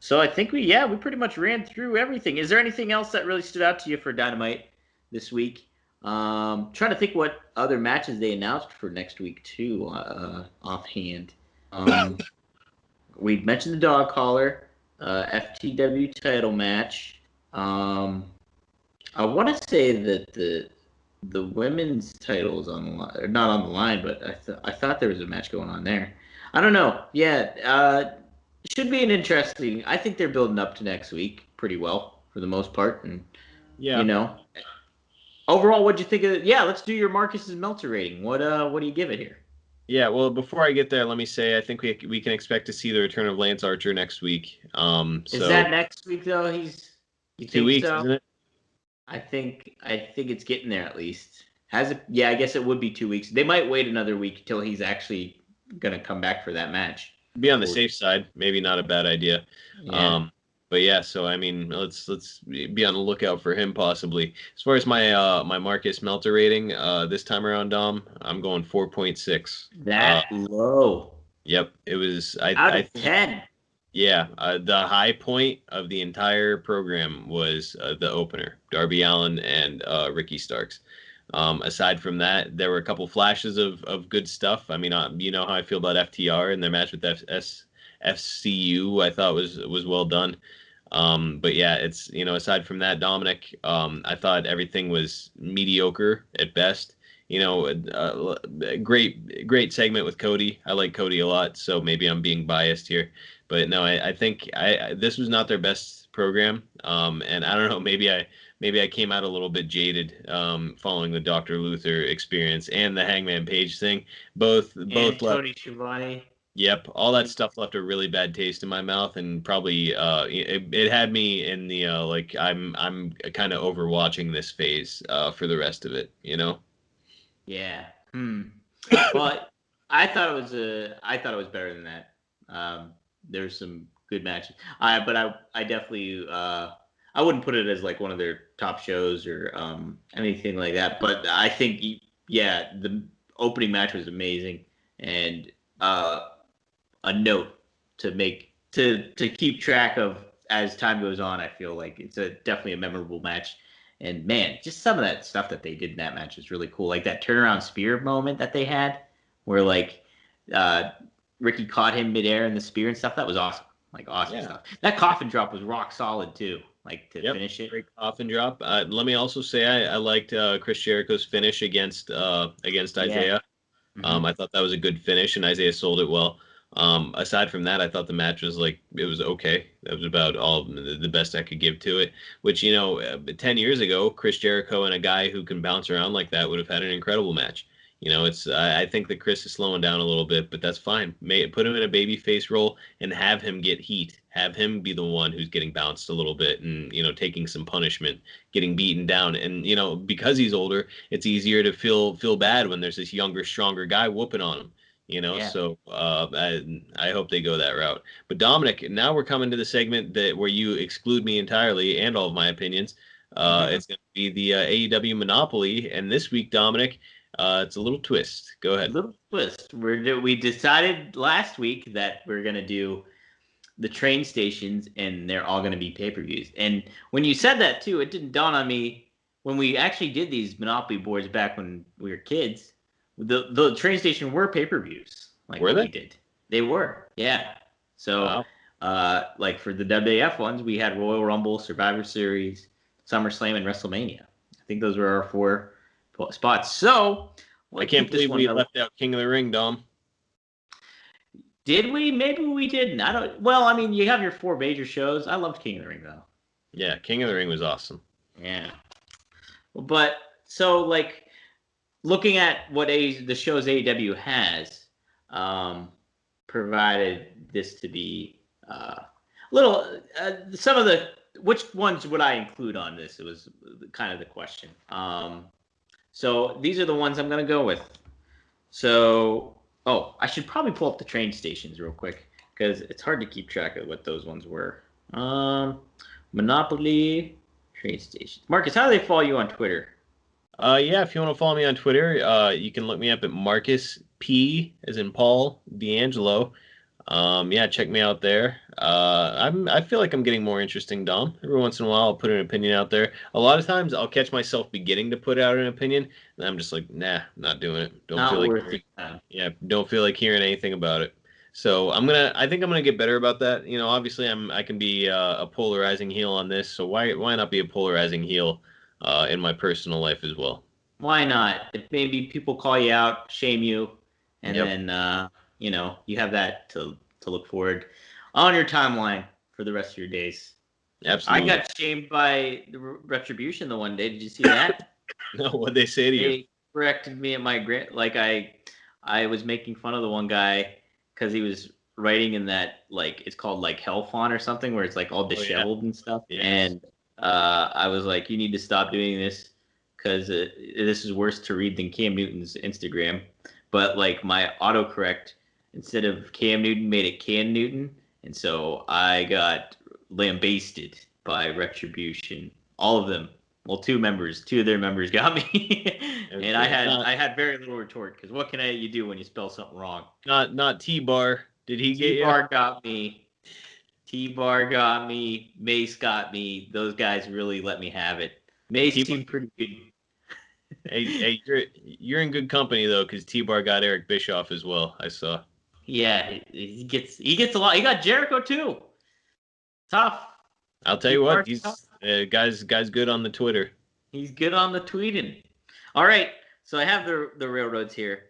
So I think we pretty much ran through everything. Is there anything else that really stood out to you for Dynamite this week? Trying to think what other matches they announced for next week too, offhand. We mentioned the dog collar, FTW title match. I want to say that the women's title is on the line, or not on the line, but I thought there was a match going on there. I don't know. Yeah, should be an interesting. I think they're building up to next week pretty well for the most part, and overall, what'd you think of it? Yeah, let's do your Marcus's Meltzer rating. What do you give it here? Yeah, well, before I get there, let me say I think we can expect to see the return of Lance Archer next week. Is that next week though? You 2 weeks, so? isn't it? I think it's getting there at least. Has it? Yeah, I guess it would be 2 weeks. They might wait another week till he's actually gonna come back for that match. Be on the safe side, maybe not a bad idea. Yeah. But yeah, so I mean, let's be on the lookout for him possibly. As far as my my Marcus Meltzer rating, this time around, Dom, I'm going 4.6. That low. Yep, it was. Out of 10. Yeah, the high point of the entire program was the opener, Darby Allin and Ricky Starks. Aside from that, there were a couple flashes of good stuff. I mean, you know how I feel about FTR and their match with FCU. I thought was well done. But yeah, it's, aside from that, Dominic, I thought everything was mediocre at best. Great segment with Cody. I like Cody a lot, so maybe I'm being biased here. But no, I think this was not their best program. And I don't know, maybe I came out a little bit jaded following the Dr. Luther experience and the Hangman Page thing. Both left. Tony Schiavone. Yep, all that stuff left a really bad taste in my mouth, and probably it had me in the like I'm kind of overwatching this phase for the rest of it. Yeah. But I thought it was better than that. There's some good matches. But I definitely I wouldn't put it as like one of their top shows or anything like that. But I think the opening match was amazing, and a note to keep track of as time goes on. I feel like it's definitely a memorable match. And man, just some of that stuff that they did in that match is really cool. Like that turnaround spear moment that they had, where like Ricky caught him midair in the spear and stuff. That was awesome. Like awesome stuff. That coffin drop was rock solid too. Like to finish it. Great coffin drop. Let me also say I liked Chris Jericho's finish against Isaiah. Mm-hmm. I thought that was a good finish, and Isaiah sold it well. Aside from that, I thought the match was it was okay. That was about all the best I could give to it, which, 10 years ago, Chris Jericho and a guy who can bounce around like that would have had an incredible match. I think that Chris is slowing down a little bit, but that's fine. Put him in a babyface role and have him get heat. Have him be the one who's getting bounced a little bit and, taking some punishment, getting beaten down. And, because he's older, it's easier to feel bad when there's this younger, stronger guy whooping on him. So I hope they go that route. But Dominic, now we're coming to the segment where you exclude me entirely and all of my opinions. It's going to be the AEW Monopoly, and this week, Dominic, it's a little twist. Go ahead. A little twist. We decided last week that we're going to do the train stations, and they're all going to be pay-per-views. And when you said that too, it didn't dawn on me when we actually did these Monopoly boards back when we were kids. The train station were pay-per-views. Like were they? We did. They were, yeah. So, like for the WAF ones, we had Royal Rumble, Survivor Series, SummerSlam, and WrestleMania. I think those were our 4 spots. So, I can't believe we left out King of the Ring, Dom. Did we? Maybe we didn't. I don't. Well, I mean, you have your 4 major shows. I loved King of the Ring though. Yeah, King of the Ring was awesome. Yeah. But so like. Looking at what the shows AEW has, provided this to be some of which ones would I include on this? It was kind of the question. So these are the ones I'm going to go with. So, I should probably pull up the train stations real quick because it's hard to keep track of what those ones were. Monopoly, train stations. Marcus, how do they follow you on Twitter? If you want to follow me on Twitter, you can look me up at Marcus P, as in Paul D'Angelo. Check me out there. I feel like I'm getting more interesting, Dom. Every once in a while, I'll put an opinion out there. A lot of times, I'll catch myself beginning to put out an opinion, and I'm just like, nah, not doing it. Don't feel like hearing anything about it. So I think I'm gonna get better about that. Obviously, I can be a polarizing heel on this. So why not be a polarizing heel? In my personal life as well. Why not? If maybe people call you out, shame you, and then you have that to look forward on your timeline for the rest of your days. Absolutely. I got shamed by the Retribution the one day. Did you see that? No, what'd they say to you? They corrected me at my I was making fun of the one guy because he was writing in that it's called hell font or something where it's all disheveled and stuff. Yes. And I was like, you need to stop doing this because this is worse to read than Cam Newton's Instagram. But my autocorrect, instead of Cam Newton, made it Can Newton. And so I got lambasted by Retribution. All of them. Well, 2 of their members got me. And I had very little retort because what can you do when you spell something wrong? Not T-Bar. Did he get you? T-Bar got me. T-Bar got me. Mace got me. Those guys really let me have it. Mace seemed pretty good. hey, you're in good company though, because T-Bar got Eric Bischoff as well. I saw. Yeah, he gets a lot. He got Jericho too. Tough. I'll tell you what, he's guy's good on the Twitter. He's good on the tweeting. All right, so I have the railroads here.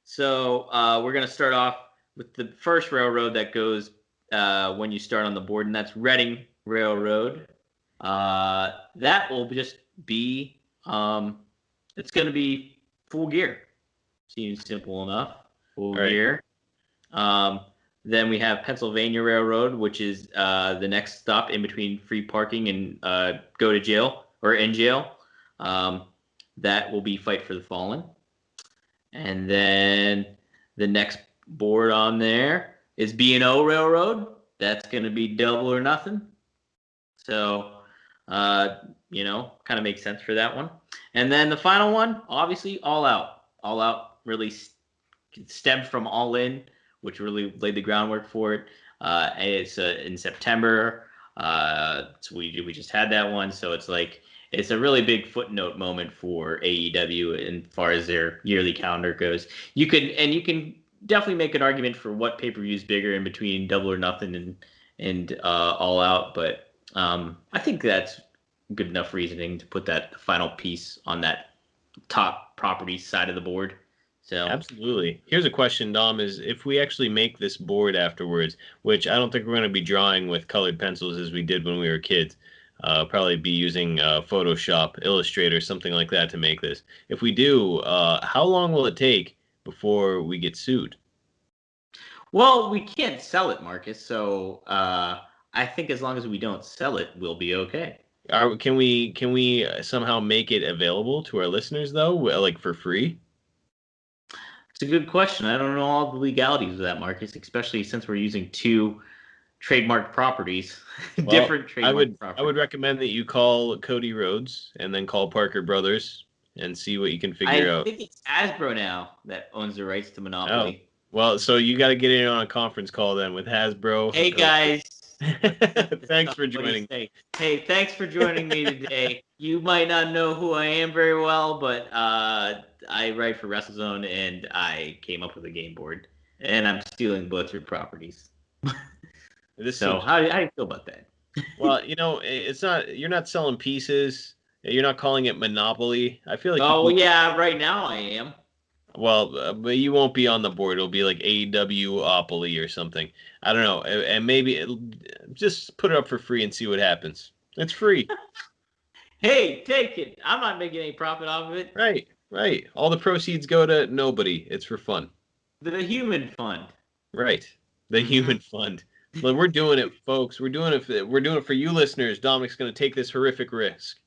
So we're gonna start off with the first railroad that goes when you start on the board, and that's Reading Railroad. That will just be it's gonna be Full Gear. Seems simple enough. Full Gear. Then we have Pennsylvania Railroad, which is the next stop in between free parking and go to jail or in jail. That will be Fight for the Fallen. And then the next board on there is B&O Railroad. That's going to be Double or Nothing. So, kind of makes sense for that one. And then the final one, obviously, All Out. All Out really stemmed from All In, which really laid the groundwork for it. It's in September. So we just had that one. So it's like it's a really big footnote moment for AEW as far as their yearly calendar goes. You can definitely make an argument for what pay-per-view is bigger in between Double or Nothing and All Out, but I think that's good enough reasoning to put that final piece on that top property side of the board. So absolutely. Here's a question, Dom, is if we actually make this board afterwards, which I don't think we're going to be drawing with colored pencils as we did when we were kids, probably be using Photoshop, Illustrator, something like that to make this. If we do, how long will it take before we get sued? Well, we can't sell it, Marcus, so I think as long as we don't sell it, we'll be okay. Can we somehow make it available to our listeners, though, like for free? It's a good question. I don't know all the legalities of that, Marcus, especially since we're using two trademark properties, different trademark properties. I would recommend that you call Cody Rhodes and then call Parker Brothers and see what you can figure out. I think it's Hasbro now that owns the rights to Monopoly. Oh. Well, so you got to get in on a conference call then with Hasbro. Hey, guys. Thanks for joining. Hey, thanks for joining me today. You might not know who I am very well, but I write for WrestleZone, and I came up with a game board, and I'm stealing both your properties. How do you feel about that? Well, it's not. You're not selling pieces. You're not calling it Monopoly. I feel like. Oh yeah, right now I am. Well, but you won't be on the board. It'll be like AEW Monopoly or something. I don't know. And maybe just put it up for free and see what happens. It's free. Hey, take it. I'm not making any profit off of it. Right. All the proceeds go to nobody. It's for fun. The human fund. Right. The human fund. Well, we're doing it, folks. We're doing it for you listeners. Dominic's going to take this horrific risk.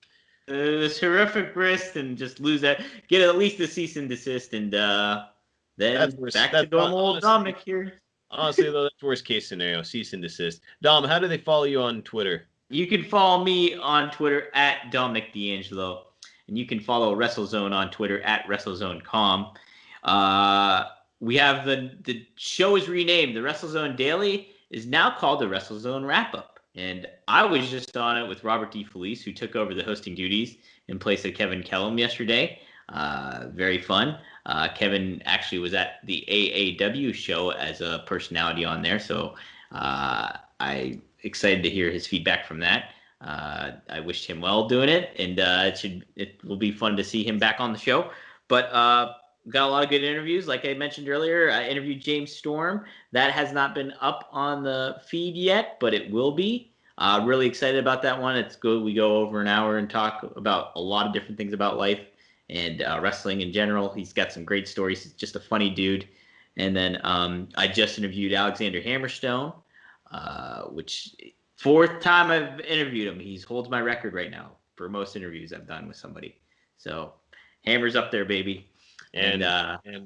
This horrific risk and just lose that. Get at least a cease and desist, and then back to normal old Dominic here. Honestly, though, that's worst case scenario. Cease and desist. Dom, how do they follow you on Twitter? You can follow me on Twitter at Dominic D'Angelo, and you can follow WrestleZone on Twitter at WrestleZone.com. We have the show is renamed. The WrestleZone Daily is now called the WrestleZone Wrap Up. And I was just on it with Robert D. Felice, who took over the hosting duties in place of Kevin Kellum yesterday. Very fun. Kevin actually was at the AAW show as a personality on there, so I'm excited to hear his feedback from that. I wished him well doing it, and it will be fun to see him back on the show. But got a lot of good interviews. Like I mentioned earlier, I interviewed James Storm. That has not been up on the feed yet, but it will be. Really excited about that one. It's good. We go over an hour and talk about a lot of different things about life and wrestling in general. He's got some great stories. He's just a funny dude. And then I just interviewed Alexander Hammerstone, which fourth time I've interviewed him. He holds my record right now for most interviews I've done with somebody. So Hammer's up there, baby. And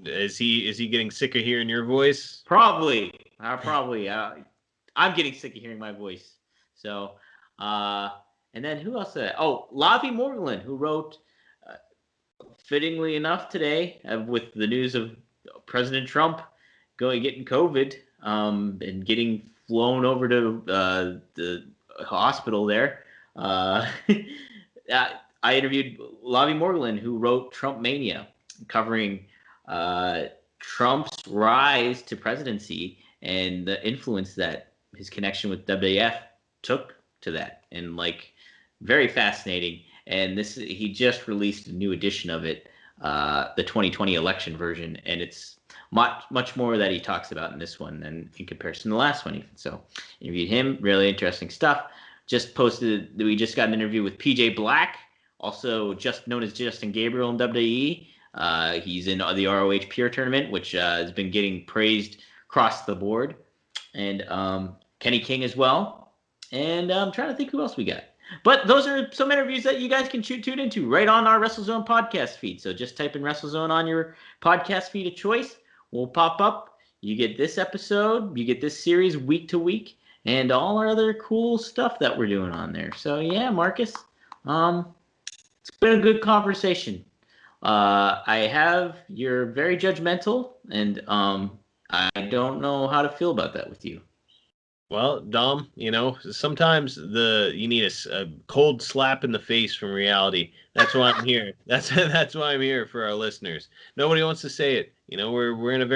is he getting sick of hearing your voice? Probably. I'm getting sick of hearing my voice. So, and then who else? Lavi Morgan, who wrote, fittingly enough today, with the news of President Trump getting COVID and getting flown over to the hospital there. I interviewed Lavi Morgan, who wrote Trump Mania, covering Trump's rise to presidency and the influence that his connection with WWF took to that, and like very fascinating. And he just released a new edition of it, the 2020 election version, and it's much more that he talks about in this one than in comparison to the last one. Even so, interviewed him, really interesting stuff. We just got an interview with PJ Black, also just known as Justin Gabriel in WWE. He's in the ROH Pure tournament, which has been getting praised across the board, and Kenny King as well. And I'm trying to think who else we got. But those are some interviews that you guys can tune into right on our WrestleZone podcast feed. So just type in WrestleZone on your podcast feed of choice. We'll pop up. You get this episode. You get this series week to week. And all our other cool stuff that we're doing on there. So, yeah, Marcus, it's been a good conversation. You're very judgmental, and I don't know how to feel about that with you. Well, Dom, sometimes you need a cold slap in the face from reality. That's why I'm here. That's why I'm here for our listeners. Nobody wants to say it. We're in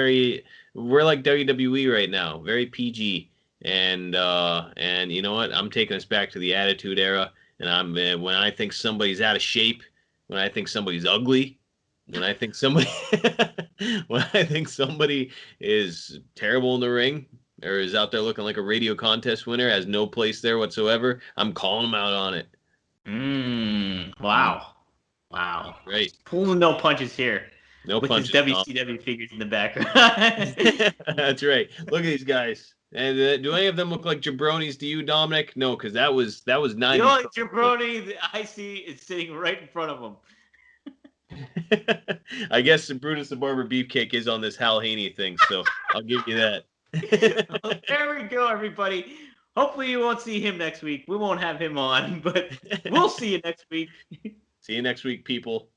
we're like WWE right now, very PG. And you know what? I'm taking us back to the Attitude Era. And when I think somebody's out of shape, when I think somebody's ugly, when I think somebody is terrible in the ring, or is out there looking like a radio contest winner, has no place there whatsoever, I'm calling them out on it. Wow. Right. Pulling no punches here. No with punches. With his WCW figures in the background. That's right. Look at these guys. And do any of them look like jabronis to you, Dominic? No, because that was 90s. The only jabroni that I see is sitting right in front of him. I guess Brutus the Barber Beefcake is on this Hal Haney thing, so I'll give you that. Well, there we go, everybody. Hopefully you won't see him next week. We won't have him on, but we'll see you next week. See you next week, people.